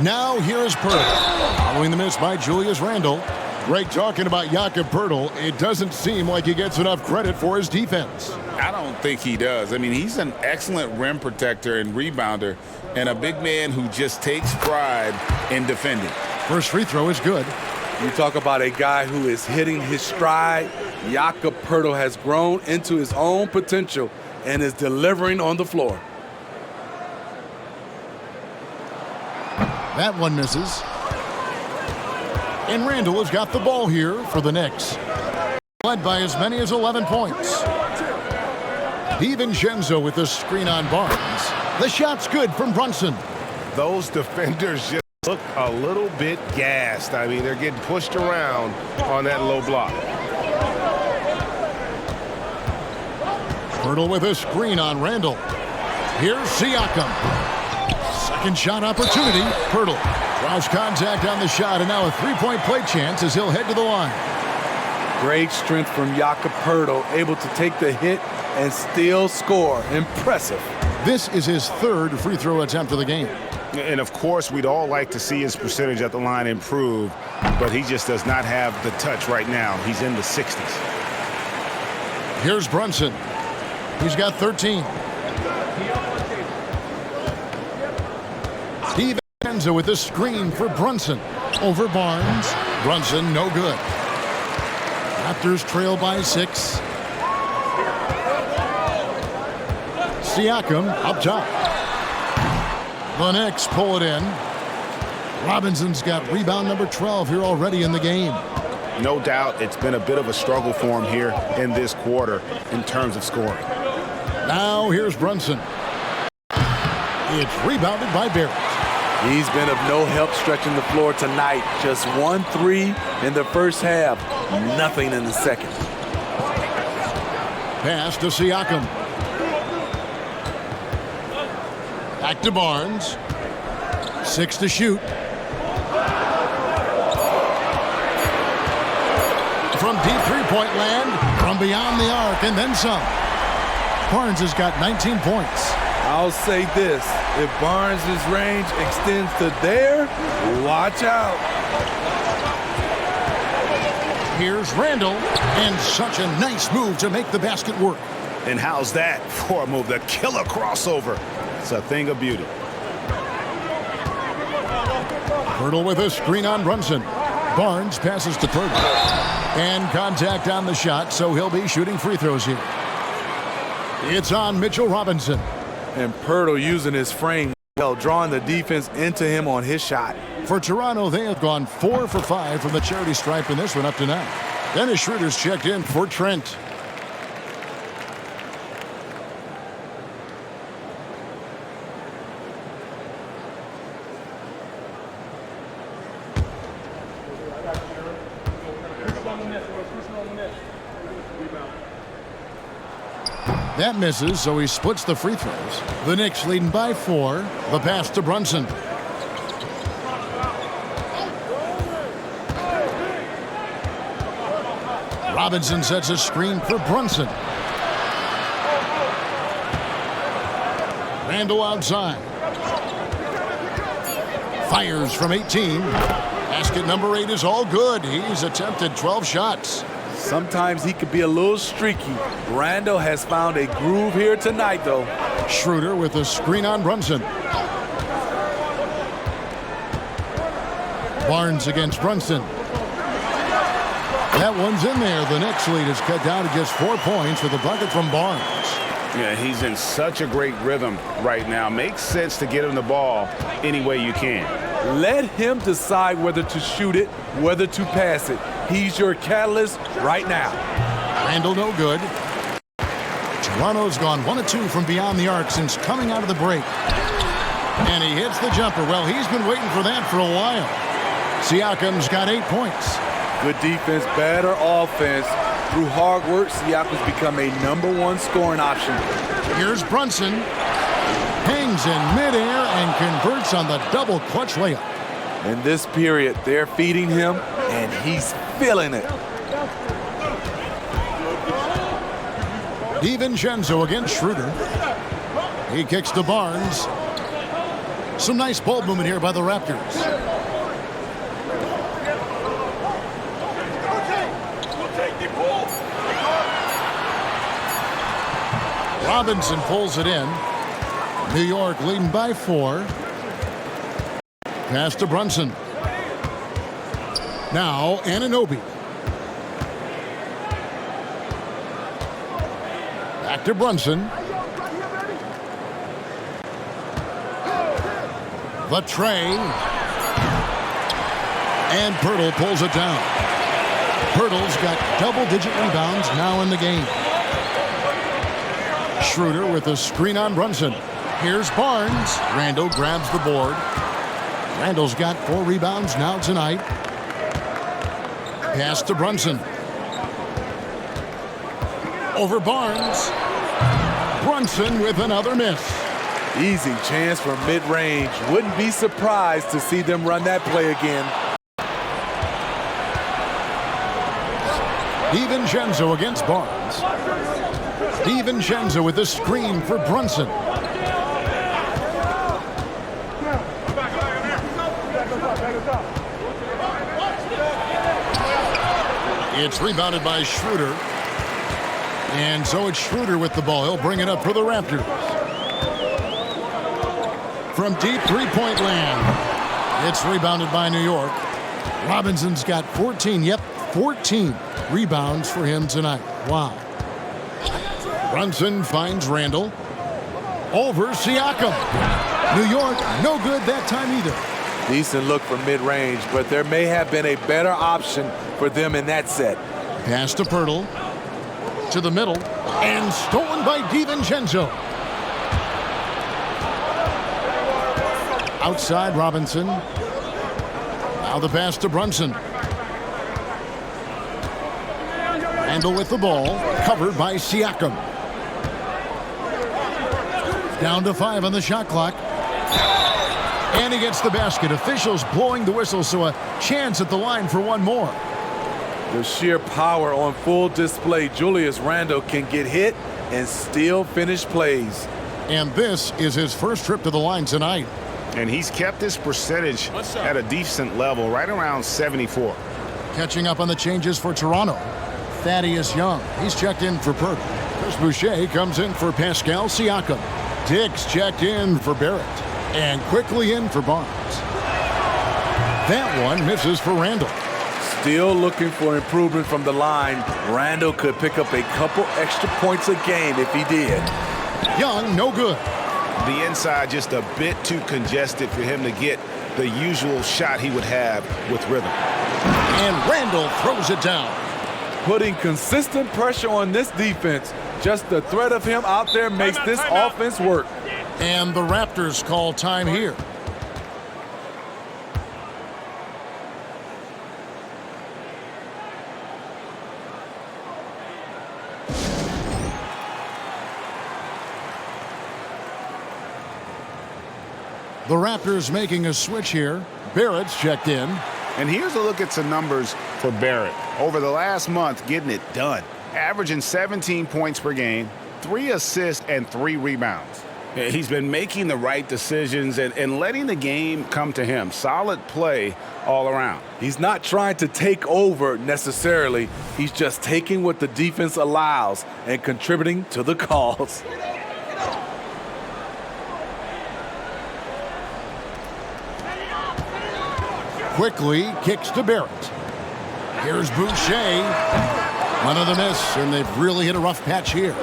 A: Now here is Poeltl. Following the miss by Julius Randle. Greg talking about Jakob Poeltl. It doesn't seem like he gets enough credit for his defense.
B: I don't think he does. I mean, he's an excellent rim protector and rebounder and a big man who just takes pride in defending.
A: First free throw is good.
C: You talk about a guy who is hitting his stride. Jakob Poeltl has grown into his own potential and is delivering on the floor.
A: That one misses. And Randall has got the ball here for the Knicks. Led by as many as 11 points. DiVincenzo with the screen on Barnes. The shot's good from Brunson.
E: Those defenders just look a little bit gassed. I mean, they're getting pushed around on that low block.
A: Poeltl with a screen on Randall. Here's Siakam. Second shot opportunity. Poeltl draws contact on the shot, and now a three-point play chance as he'll head to the line.
C: Great strength from Jakob Poeltl, able to take the hit and still score. Impressive.
A: This is his third free throw attempt of the game.
E: And of course, we'd all like to see his percentage at the line improve, but he just does not have the touch right now. He's in the 60s.
A: Here's Brunson. He's got 13. DiVincenzo with a screen for Brunson. Over Barnes. Brunson, no good. Raptors trail by 6. Siakam up top. The Knicks pull it in. Robinson's got rebound number 12 here already in the game.
E: No doubt it's been a bit of a struggle for him here in this quarter in terms of scoring.
A: Now here's Brunson. It's rebounded by Barrett.
C: He's been of no help stretching the floor tonight. Just 1 3 in the first half. Nothing in the second.
A: Pass to Siakam. Back to Barnes. 6 to shoot. From deep three-point land, from beyond the arc, and then some. Barnes has got 19 points.
C: I'll say this. If Barnes' range extends to there, watch out.
A: Here's Randall, and such a nice move to make the basket work.
E: And how's that for a move? The killer crossover. It's a thing of beauty.
A: Poeltl with a screen on Brunson. Barnes passes to Poeltl. And contact on the shot, so he'll be shooting free throws here. It's on Mitchell Robinson.
C: And Poeltl using his frame well, drawing the defense into him on his shot.
A: For Toronto, they have gone 4 for 5 from the charity stripe in this one up to now. Dennis Schroeder's checked in for Trent. That misses, so he splits the free throws. The Knicks leading by 4. The pass to Brunson. Robinson sets a screen for Brunson. Randall outside. Fires from 18. Basket number 8 is all good. He's attempted 12 shots.
C: Sometimes he could be a little streaky. Randall has found a groove here tonight, though.
A: Schroeder with a screen on Brunson. Barnes against Brunson. That one's in there. The Knicks lead is cut down to just 4 points with a bucket from Barnes.
E: Yeah, he's in such a great rhythm right now. Makes sense to get him the ball any way you can.
C: Let him decide whether to shoot it, whether to pass it. He's your catalyst right now.
A: Randall no good. Toronto's gone 1 of 2 from beyond the arc since coming out of the break. And he hits the jumper. Well, he's been waiting for that for a while. Siakam's got 8 points.
C: Good defense, better offense. Through hard work, Siakam's become a #1 scoring option.
A: Here's Brunson. Hangs in midair and converts on the double clutch layup.
C: In this period, they're feeding him, and he's feeling it.
A: DiVincenzo against Schroeder. He kicks to Barnes. Some nice ball movement here by the Raptors. Robinson pulls it in. New York leading by 4. Pass to Brunson. Now Anunoby. Back to Brunson. The tray. And Pirtle pulls it down. Pirtle's got double-digit rebounds now in the game. Schroeder with a screen on Brunson. Here's Barnes. Randall grabs the board. Randall's got 4 rebounds now tonight. Pass to Brunson. Over Barnes. Brunson with another miss.
C: Easy chance from mid-range. Wouldn't be surprised to see them run that play again.
A: DiVincenzo against Barnes. DiVincenzo with a screen for Brunson. It's rebounded by Schroeder. And so it's Schroeder with the ball. He'll bring it up for the Raptors. From deep three-point land. It's rebounded by New York. Robinson's got 14. Yep, 14 rebounds for him tonight. Wow. Brunson finds Randall. Over Siakam. New York, no good that time either.
C: Decent look from mid-range, but there may have been a better option for them in that set.
A: Pass to Pirtle. To the middle. And stolen by DiVincenzo. Outside Robinson. Now the pass to Brunson. Randall with the ball. Covered by Siakam. Down to 5 on the shot clock. And he gets the basket. Officials blowing the whistle, so a chance at the line for one more.
C: The sheer power on full display. Julius Randle can get hit and still finish plays.
A: And this is his first trip to the line tonight.
E: And he's kept his percentage at a decent level, right around 74.
A: Catching up on the changes for Toronto. Thaddeus Young. He's checked in for Pert. Chris Boucher comes in for Pascal Siakam. Dix checked in for Barrett. And quickly in for Barnes. That one misses for Randall.
C: Still looking for improvement from the line. Randall could pick up a couple extra points a game if he did.
A: Young, no good.
E: The inside just a bit too congested for him to get the usual shot he would have with rhythm.
A: And Randall throws it down.
C: putting consistent pressure on this defense. Just the threat of him out there makes this offense work.
A: And the Raptors call time here. The Raptors making a switch here. Barrett's checked in.
E: And here's a look at some numbers for Barrett. Over the last month, getting it done. Averaging 17 points per game, 3 assists, and 3 rebounds.
B: He's been making the right decisions and letting the game come to him. Solid play all around.
C: He's not trying to take over necessarily. He's just taking what the defense allows and contributing to the cause.
A: Quickly kicks to Barrett. Here's Boucher. Another miss, and they've really hit a rough patch here.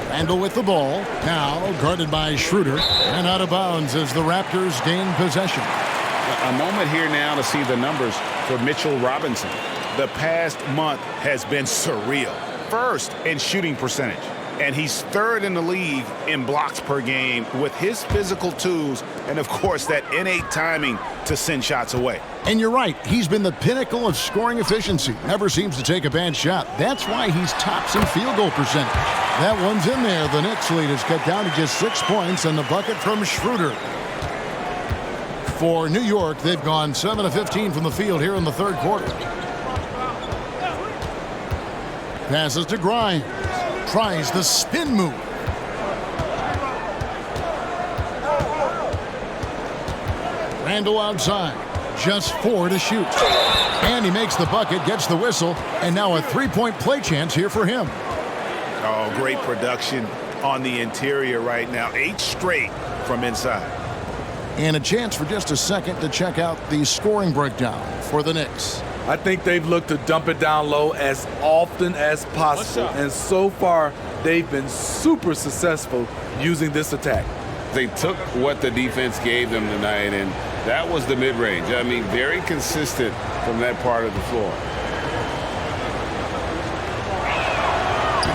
A: Randall with the ball. Now guarded by Schroeder. And out of bounds as the Raptors gain possession.
B: A moment here now to see the numbers for Mitchell Robinson.
E: The past month has been surreal. First in shooting percentage. And he's third in the league in blocks per game with his physical tools and, of course, that innate timing to send shots away.
A: And you're right. He's been the pinnacle of scoring efficiency. Never seems to take a bad shot. That's why he's tops in field goal percentage. That one's in there. The Knicks lead is cut down to just 6 points, and the bucket from Schroeder. For New York, they've gone 7 of 15 from the field here in the third quarter. Passes to Grimes. Tries the spin move. Randall outside. Just 4 to shoot. And he makes the bucket, gets the whistle, and now a three-point play chance here for him.
E: Oh, great production on the interior right now. 8 straight from inside.
A: And a chance for just a second to check out the scoring breakdown for the Knicks.
C: I think they've looked to dump it down low as often as possible. And so far, they've been super successful using this attack.
B: They took what the defense gave them tonight, and that was the mid-range. I mean, very consistent from that part of the floor.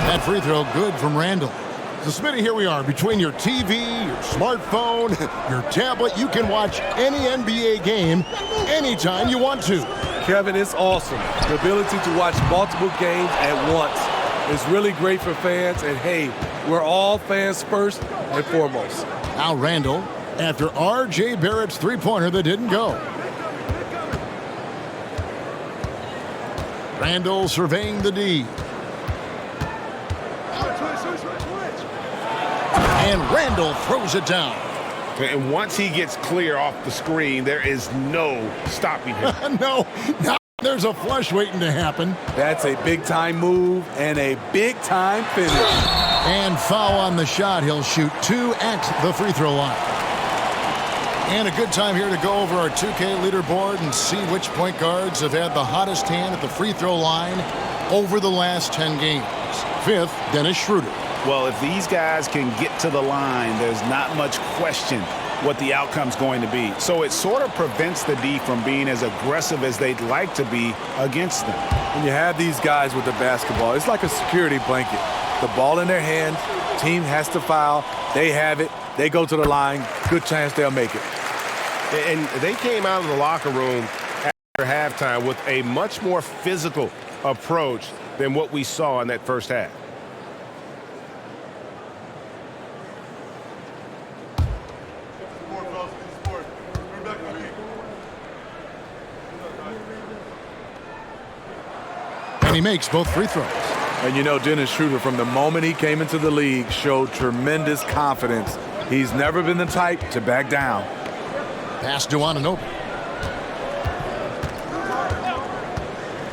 A: That free throw good from Randall. So, Smitty, here we are. Between your TV, your smartphone, your tablet, you can watch any NBA game anytime you want to.
C: Kevin, it's awesome. The ability to watch multiple games at once is really great for fans. And, hey, we're all fans first and foremost.
A: Now Randall after R.J. Barrett's three-pointer that didn't go. Randall surveying the D. And Randall throws it down.
B: And once he gets clear off the screen, there is no stopping him.
A: No, now there's a flush waiting to happen.
C: That's a big-time move and a big-time finish.
A: And foul on the shot. He'll shoot 2 at the free throw line. And a good time here to go over our 2K leaderboard and see which point guards have had the hottest hand at the free throw line over the last 10 games. 5th, Dennis Schroeder.
E: Well, if these guys can get to the line, there's not much question what the outcome's going to be. So it sort of prevents the D from being as aggressive as they'd like to be against them.
C: When you have these guys with the basketball, it's like a security blanket. The ball in their hand, team has to foul, they have it, they go to the line, good chance they'll make it.
I: And they came out of the locker room after halftime with a much more physical approach than what we saw in that first half.
A: And he makes both free throws.
C: And you know, Dennis Schroeder, from the moment he came into the league, showed tremendous confidence. He's never been the type to back down.
A: Pass to Anunoby.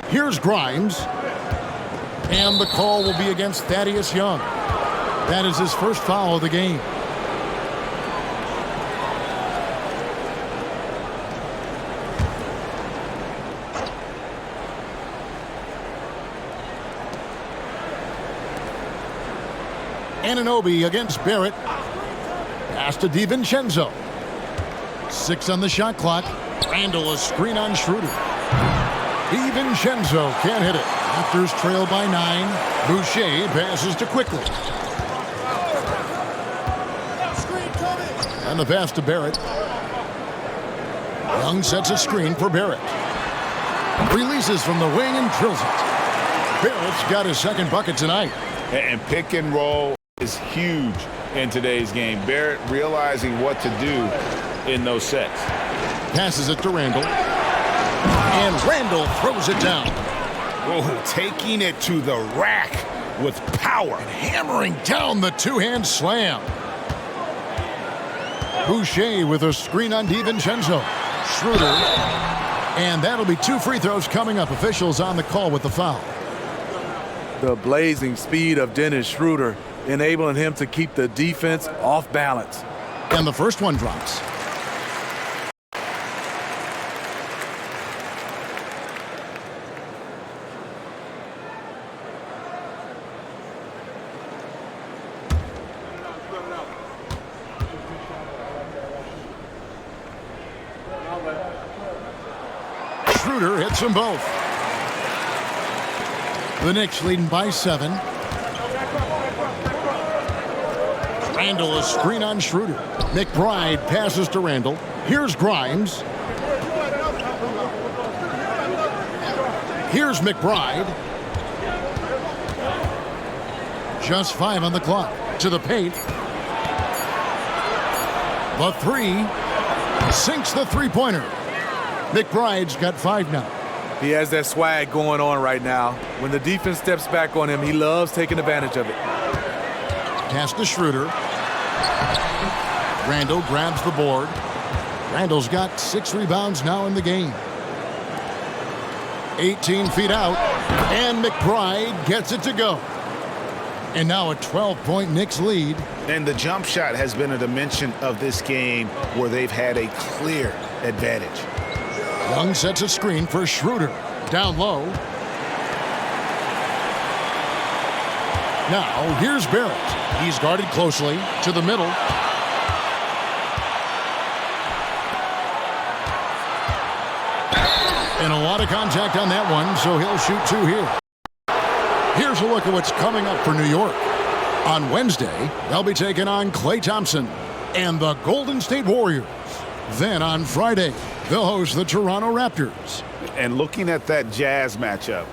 A: Here's Grimes. And the call will be against Thaddeus Young. That is his first foul of the game. Anunoby against Barrett. Pass to DiVincenzo. 6 on the shot clock. Randall a screen on Schroeder. DiVincenzo can't hit it. Raptors trail by 9. Boucher passes to Quickly. And the pass to Barrett. Young sets a screen for Barrett. Releases from the wing and drills it. Barrett's got his second bucket tonight.
B: And pick and roll is huge in today's game. Barrett realizing what to do in those sets.
A: Passes it to Randall. And Randall throws it down.
E: Oh, taking it to the rack with power.
A: And hammering down the two-hand slam. Boucher with a screen on DiVincenzo. Schroeder. And that'll be 2 free throws coming up. Officials on the call with the foul.
C: The blazing speed of Dennis Schroeder enabling him to keep the defense off balance.
A: And the first one drops. Schroeder hits them both. The Knicks leading by 7. Randall a screen on Schroeder. McBride passes to Randall. Here's Grimes. Here's McBride. Just 5 on the clock. To the paint. The 3. Sinks the three-pointer. McBride's got 5 now.
C: He has that swag going on right now. When the defense steps back on him, he loves taking advantage of it.
A: Pass to Schroeder. Randall grabs the board. Randall's got 6 rebounds now in the game. 18 feet out. And McBride gets it to go. And now a 12-point Knicks lead.
E: And the jump shot has been a dimension of this game where they've had a clear advantage.
A: Young sets a screen for Schroeder. Down low. Now, here's Barrett. He's guarded closely to the middle. And a lot of contact on that one, so he'll shoot 2 here. Here's a look at what's coming up for New York. On Wednesday, they'll be taking on Klay Thompson and the Golden State Warriors. Then on Friday, they'll host the Toronto Raptors.
E: And looking at that Jazz matchup,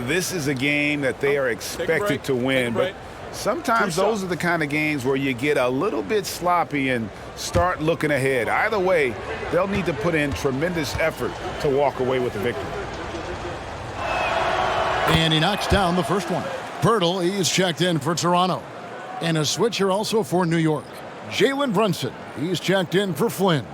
E: this is a game that they are expected to win. But sometimes those are the kind of games where you get a little bit sloppy and start looking ahead. Either way, they'll need to put in tremendous effort to walk away with the victory.
A: And he knocks down the first one. Pirtle, he's checked in for Toronto. And a switch here also for New York. Jalen Brunson, he's checked in for Flynn.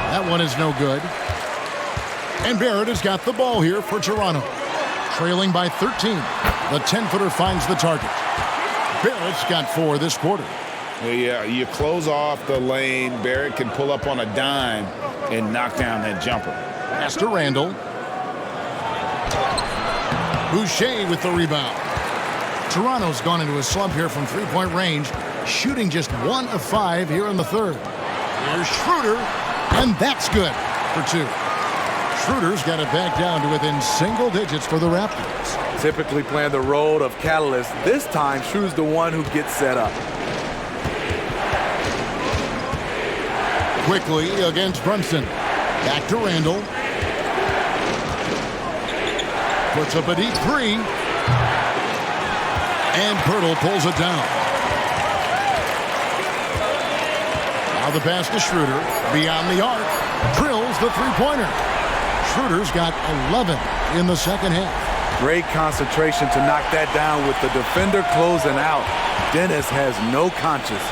A: That one is no good. And Barrett has got the ball here for Toronto. Trailing by 13. The 10-footer finds the target. Barrett's got 4 this quarter.
B: Yeah, you close off the lane. Barrett can pull up on a dime and knock down that jumper.
A: Pass to Randall. Boucher with the rebound. Toronto's gone into a slump here from three-point range, shooting just 1 of 5 here in the third. Here's Schroeder, and that's good for 2. Schroeder's got it back down to within single digits for the Raptors.
C: Typically playing the role of catalyst. This time, Schroeder's the one who gets set up.
A: Quickly against Brunson. Back to Randall. Puts up a deep 3. And Pirtle pulls it down. Now the pass to Schroeder. Beyond the arc. Drills the three-pointer. Schroeder's got 11 in the second half.
C: Great concentration to knock that down with the defender closing out. Dennis has no conscience.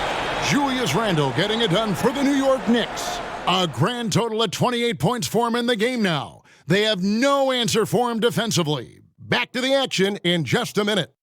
A: Julius Randle getting it done for the New York Knicks. A grand total of 28 points for him in the game now. They have no answer for him defensively. Back to the action in just a minute.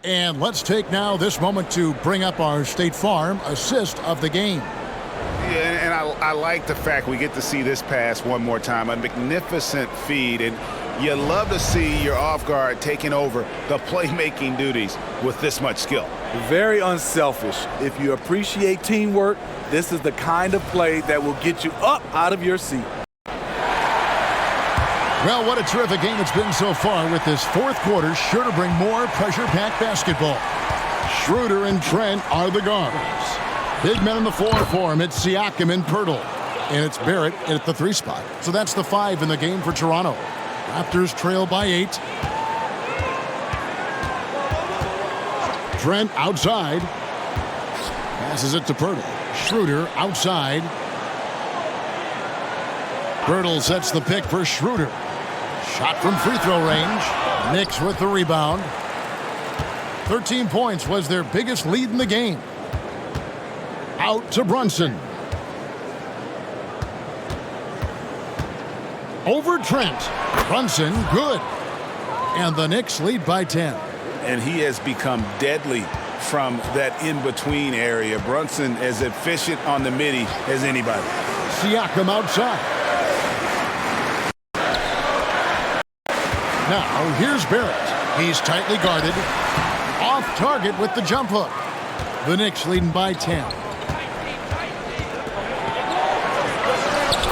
A: And let's take now this moment to bring up our State Farm assist of the game.
E: Yeah, and I like the fact we get to see this pass one more time. A magnificent feed, and you love to see your off guard taking over the playmaking duties with this much skill.
G: Very unselfish. If you appreciate teamwork, this is the kind of play that will get you up out of your seat.
A: Well, what a terrific game it's been so far, with this fourth quarter sure to bring more pressure-packed basketball. Schroeder and Trent are the guards. Big men on the floor for him. It's Siakam and Pirtle. And it's Barrett at the 3 spot. So that's the 5 in the game for Toronto. Raptors trail by 8. Trent outside. Passes it to Pirtle. Schroeder outside. Pirtle sets the pick for Schroeder. Shot from free throw range. Knicks with the rebound. 13 points was their biggest lead in the game. Out to Brunson. Over Trent. Brunson, good. And the Knicks lead by 10.
E: And he has become deadly from that in-between area. Brunson as efficient on the midi as anybody.
A: Siakam outside. Now, here's Barrett. He's tightly guarded. Off target with the jump hook. The Knicks leading by 10.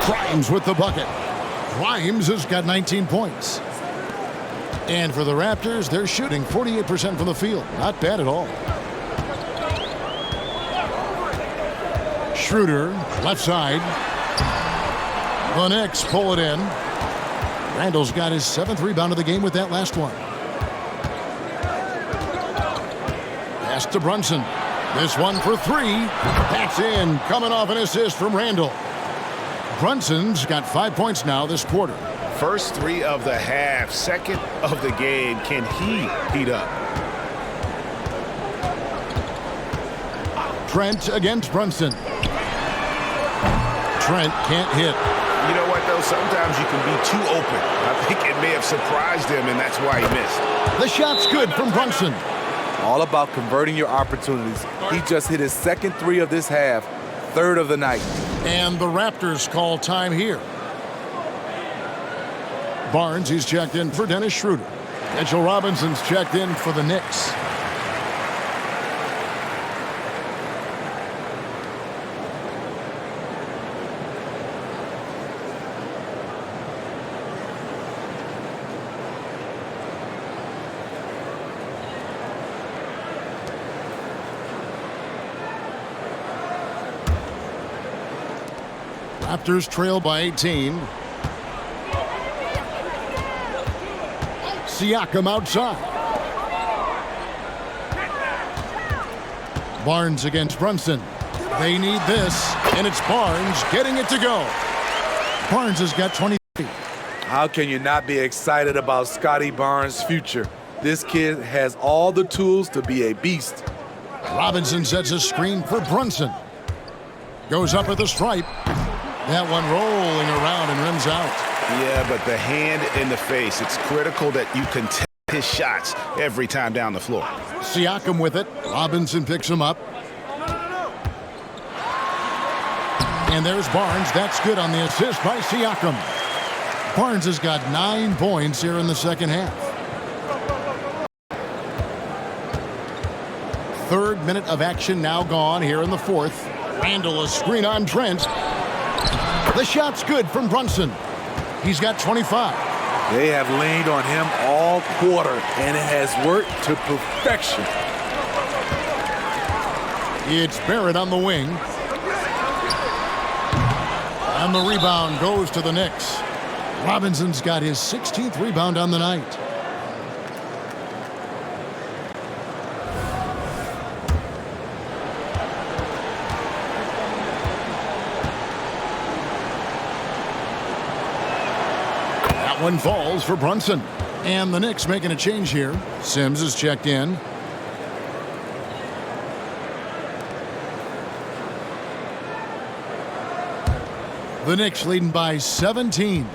A: Grimes with the bucket. Grimes has got 19 points. And for the Raptors, they're shooting 48% from the field. Not bad at all. Schroeder, left side. The Knicks pull it in. Randall's got his 7th rebound of the game with that last one. Pass to Brunson. This one for 3. That's in. Coming off an assist from Randall. Brunson's got 5 points now this quarter.
E: First 3 of the half, 2nd of the game. Can he heat up?
A: Trent against Brunson. Trent can't hit.
E: You know what, though? Sometimes you can be too open. I think it may have surprised him, and that's why he missed.
A: The shot's good from Brunson.
G: All about converting your opportunities. He just hit his 2nd 3 of this half, 3rd of the night.
A: And the Raptors call time here. Barnes, he's checked in for Dennis Schroeder. Mitchell Robinson's checked in for the Knicks. Raptors trail by 18. Siakam outside. Barnes against Brunson. They need this, and it's Barnes getting it to go. Barnes has got 20.
G: How can you not be excited about Scotty Barnes' future? This kid has all the tools to be a beast.
A: Robinson sets a screen for Brunson. Goes up at the stripe. That one rolling around and rims out.
E: Yeah, but the hand in the face, it's critical that you contest his shots every time down the floor.
A: Siakam with it. Robinson picks him up. And there's Barnes. That's good on the assist by Siakam. Barnes has got 9 points here in the second half. 3rd minute of action now gone here in the 4th. Randall, a screen on Trent. The shot's good from Brunson. He's got 25.
G: They have leaned on him all quarter, and it has worked to perfection.
A: It's Barrett on the wing. And the rebound goes to the Knicks. Robinson's got his 16th rebound on the night. That one falls for Brunson. And the Knicks making a change here. Sims is checked in. The Knicks leading by 17.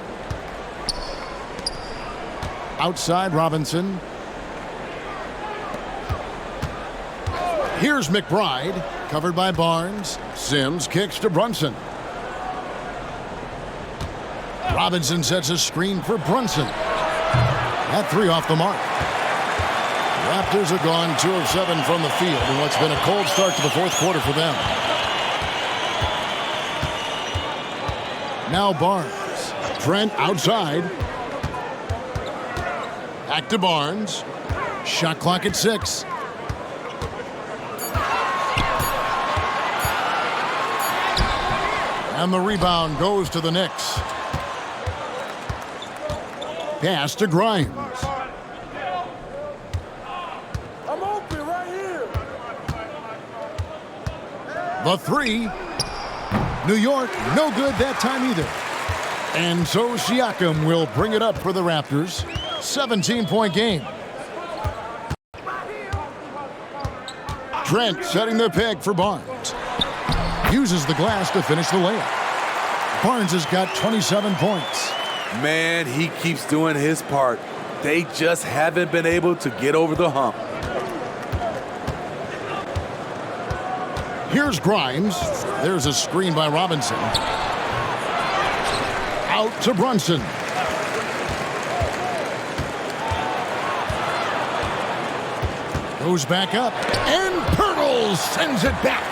A: Outside Robinson. Here's McBride, covered by Barnes. Sims kicks to Brunson. Robinson sets a screen for Brunson. That three off the mark. Raptors are gone 2 of 7 from the field in what's been a cold start to the fourth quarter for them. Now Barnes. Trent outside. Back to Barnes. Shot clock at 6. And the rebound goes to the Knicks. Pass to Grimes.
C: I'm open right here.
A: The three. New York, no good that time either. And so Siakam will bring it up for the Raptors. 17-point game. Trent setting the pick for Barnes. Uses the glass to finish the layup. Barnes has got 27 points.
C: Man, he keeps doing his part. They just haven't been able to get over the hump.
A: Here's Grimes. There's a screen by Robinson. Out to Brunson. Goes back up, and Pirtle sends it back.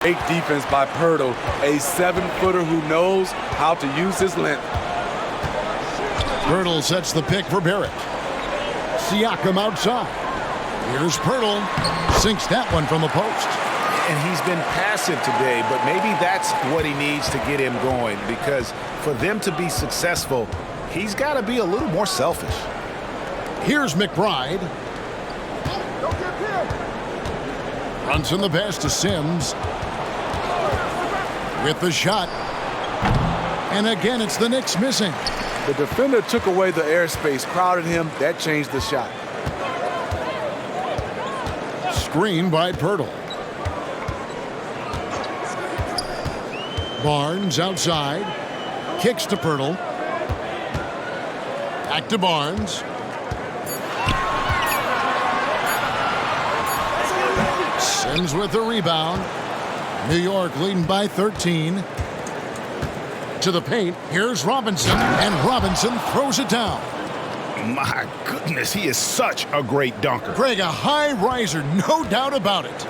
C: Great defense by Pirtle, a 7-footer who knows how to use his length.
A: Pirtle sets the pick for Barrett. Siakam outside. Here's Pirtle. Sinks that one from the post.
E: And he's been passive today, but maybe that's what he needs to get him going, because for them to be successful, he's got to be a little more selfish.
A: Here's McBride. Brunson the pass to Sims. With the shot. And again, it's the Knicks missing.
C: The defender took away the airspace, crowded him. That changed the shot.
A: Screen by Pirtle. Barnes outside. Kicks to Pirtle. Back to Barnes. Sims with the rebound. New York leading by 13. To the paint. Here's Robinson. And Robinson throws it down.
E: My goodness, he is such a great dunker.
A: Greg, a high riser, no doubt about it.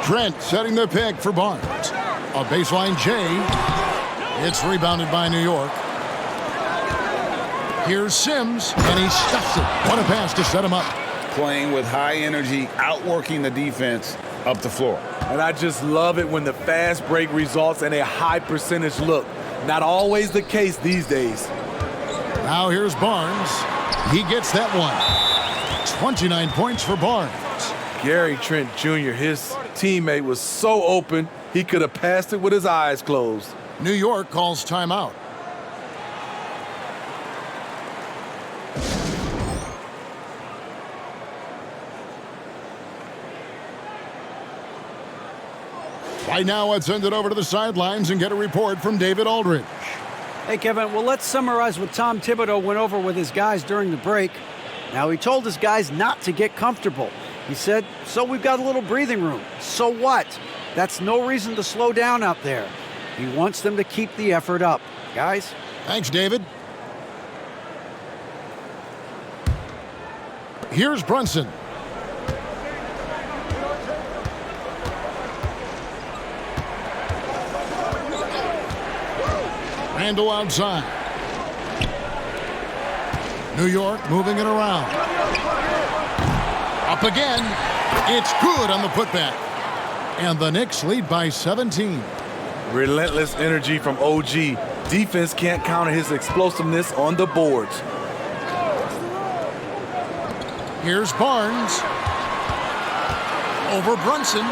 A: Trent setting the pick for Barnes. A baseline J. It's rebounded by New York. Here's Sims, and he stuffs it. What a pass to set him up.
B: Playing with high energy, outworking the defense up the floor.
C: And I just love it when the fast break results in a high percentage look. Not always the case these days.
A: Now here's Barnes. He gets that one. 29 points for Barnes.
C: Gary Trent Jr., his teammate, was so open, he could have passed it with his eyes closed.
A: New York calls timeout. Right now, let's send it over to the sidelines and get a report from David Aldridge.
D: Hey, Kevin, well, let's summarize what Tom Thibodeau went over with his guys during the break. Now, he told his guys not to get comfortable. He said, so we've got a little breathing room. So what? That's no reason to slow down out there. He wants them to keep the effort up. Guys?
A: Thanks, David. Here's Brunson. Randall outside. New York moving it around. Up again. It's good on the putback. And the Knicks lead by 17.
C: Relentless energy from OG. Defense can't counter his explosiveness on the boards.
A: Here's Barnes. Over Brunson.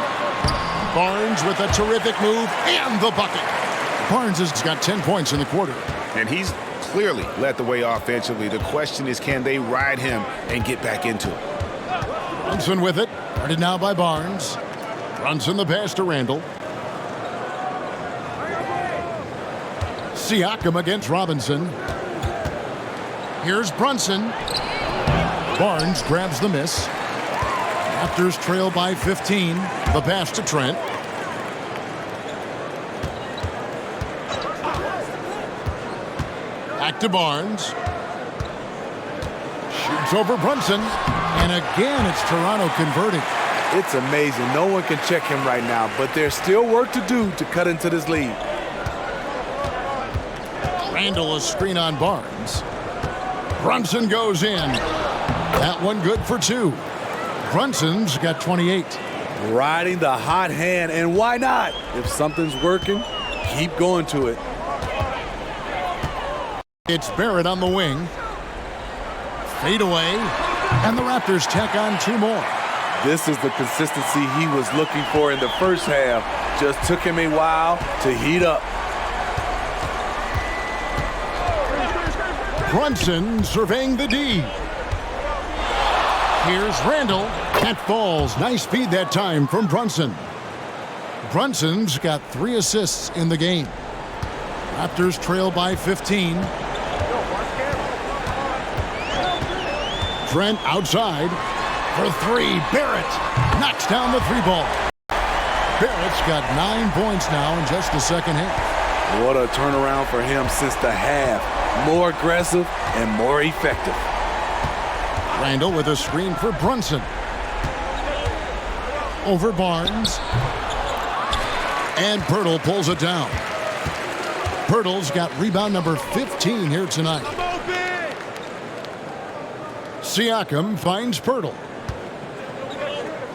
A: Barnes with a terrific move and the bucket. Barnes has got 10 points in the quarter.
E: And he's clearly led the way offensively. The question is, can they ride him and get back into it?
A: Brunson with it. Guarded now by Barnes. Brunson the pass to Randall. Siakam against Robinson. Here's Brunson. Barnes grabs the miss. Raptors trail by 15. The pass to Trent. Back to Barnes. Shoots over Brunson. And again, it's Toronto converting.
C: It's amazing. No one can check him right now, but there's still work to do to cut into this lead.
A: Randall a screen on Barnes. Brunson goes in. That one good for 2. Brunson's got 28.
C: Riding the hot hand, and why not? If something's working, keep going to it.
A: It's Barrett on the wing. Fade away. And the Raptors tack on 2 more.
C: This is the consistency he was looking for in the first half. Just took him a while to heat up.
A: Brunson surveying the D. Here's Randall. That falls. Nice speed that time from Brunson. Brunson's got 3 assists in the game. Raptors trail by 15. Trent outside for 3. Barrett knocks down the 3-ball. Barrett's got 9 points now in just the second half.
C: What a turnaround for him since the half. More aggressive and more effective.
A: Randall with a screen for Brunson. Over Barnes. And Pirtle pulls it down. Pirtle's got rebound number 15 here tonight. Siakam finds Pirtle.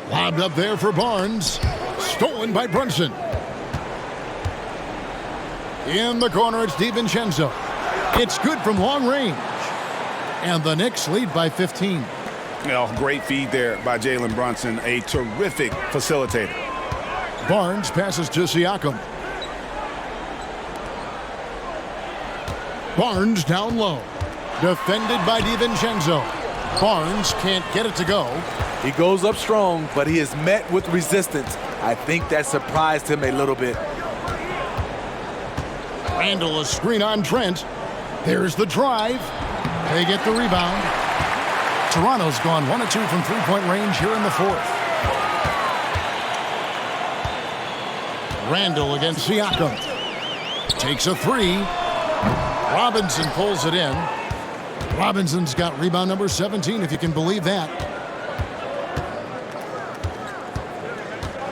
A: Lobbed up there for Barnes. Stolen by Brunson. In the corner, it's DiVincenzo. It's good from long range. And the Knicks lead by 15.
E: Well, great feed there by Jalen Brunson, a terrific facilitator.
A: Barnes passes to Siakam. Barnes down low. Defended by DiVincenzo. Barnes can't get it to go.
C: He goes up strong, but he is met with resistance. I think that surprised him a little bit.
A: Randall a screen on Trent. There's the drive. They get the rebound. Toronto's gone 1 of 2 from three-point range here in the 4th. Randall against Siakam. Takes a 3. Robinson pulls it in. Robinson's got rebound number 17, if you can believe that.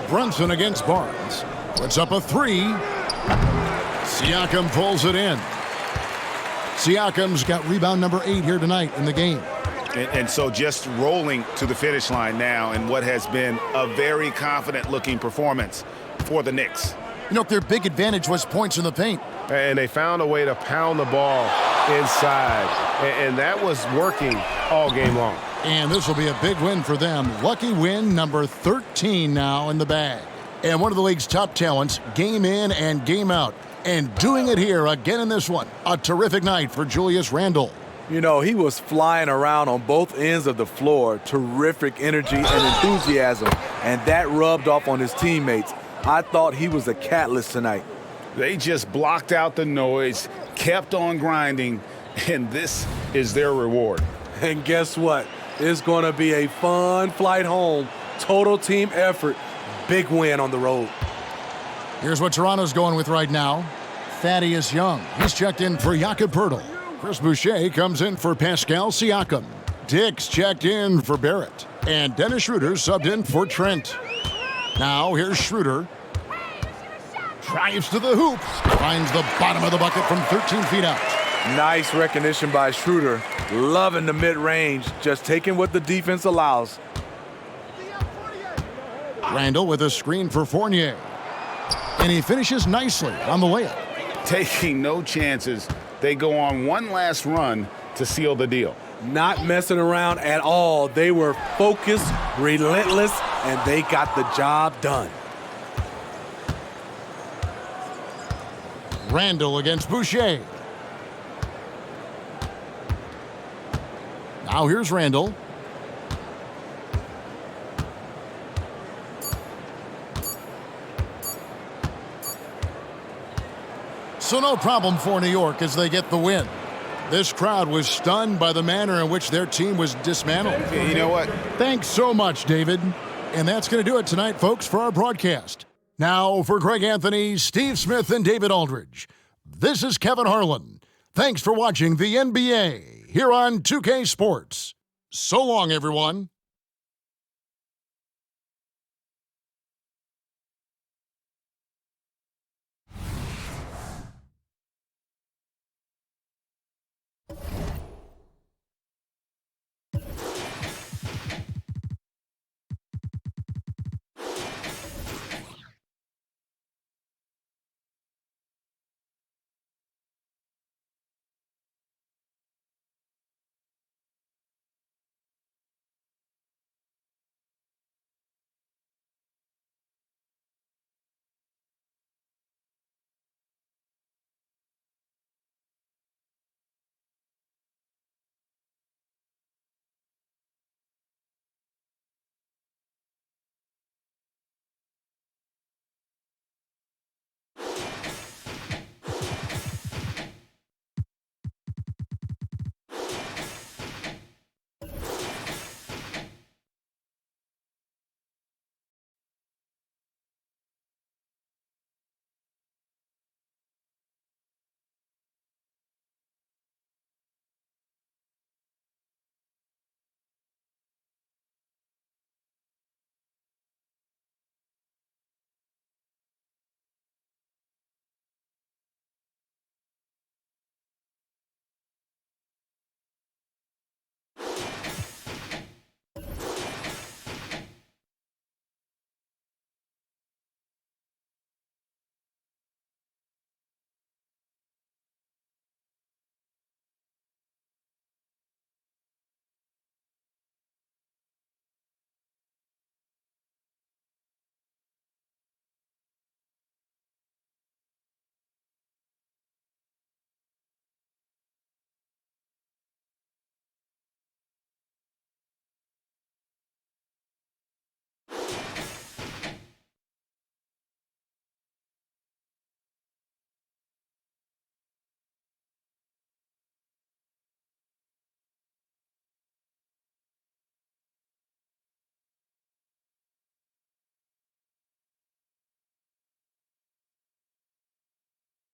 A: Brunson against Barnes. Puts up a 3. Siakam pulls it in. Siakam's got rebound number 8 here tonight in the game.
E: And so just rolling to the finish line now in what has been a very confident-looking performance for the Knicks.
A: You know, their big advantage was points in the paint.
I: And they found a way to pound the ball inside. And that was working all game long.
A: And this will be a big win for them. Lucky win number 13 now in the bag. And one of the league's top talents, game in and game out. And doing it here again in this one. A terrific night for Julius Randle.
C: You know, he was flying around on both ends of the floor. Terrific energy and enthusiasm. And that rubbed off on his teammates. I thought he was a catalyst tonight.
E: They just blocked out the noise, kept on grinding, and this is their reward.
C: And guess what? It's going to be a fun flight home. Total team effort. Big win on the road.
A: Here's what Toronto's going with right now. Thaddeus Young. He's checked in for Jakob Poeltl. Chris Boucher comes in for Pascal Siakam. Dix checked in for Barrett. And Dennis Schroeder subbed in for Trent. Now here's Schroeder. Drives to the hoop. Finds the bottom of the bucket from 13 feet out.
C: Nice recognition by Schroeder. Loving the mid-range. Just taking what the defense allows.
A: Randall with a screen for Fournier. And he finishes nicely on the layup.
E: Taking no chances. They go on one last run to seal the deal.
C: Not messing around at all. They were focused, relentless, and they got the job done.
A: Randall against Boucher. Now here's Randall. So no problem for New York as they get the win. This crowd was stunned by the manner in which their team was dismantled.
E: You know what?
A: Thanks so much, David. And that's going to do it tonight, folks, for our broadcast. Now, for Greg Anthony, Steve Smith, and David Aldridge, this is Kevin Harlan. Thanks for watching the NBA here on 2K Sports. So long, everyone.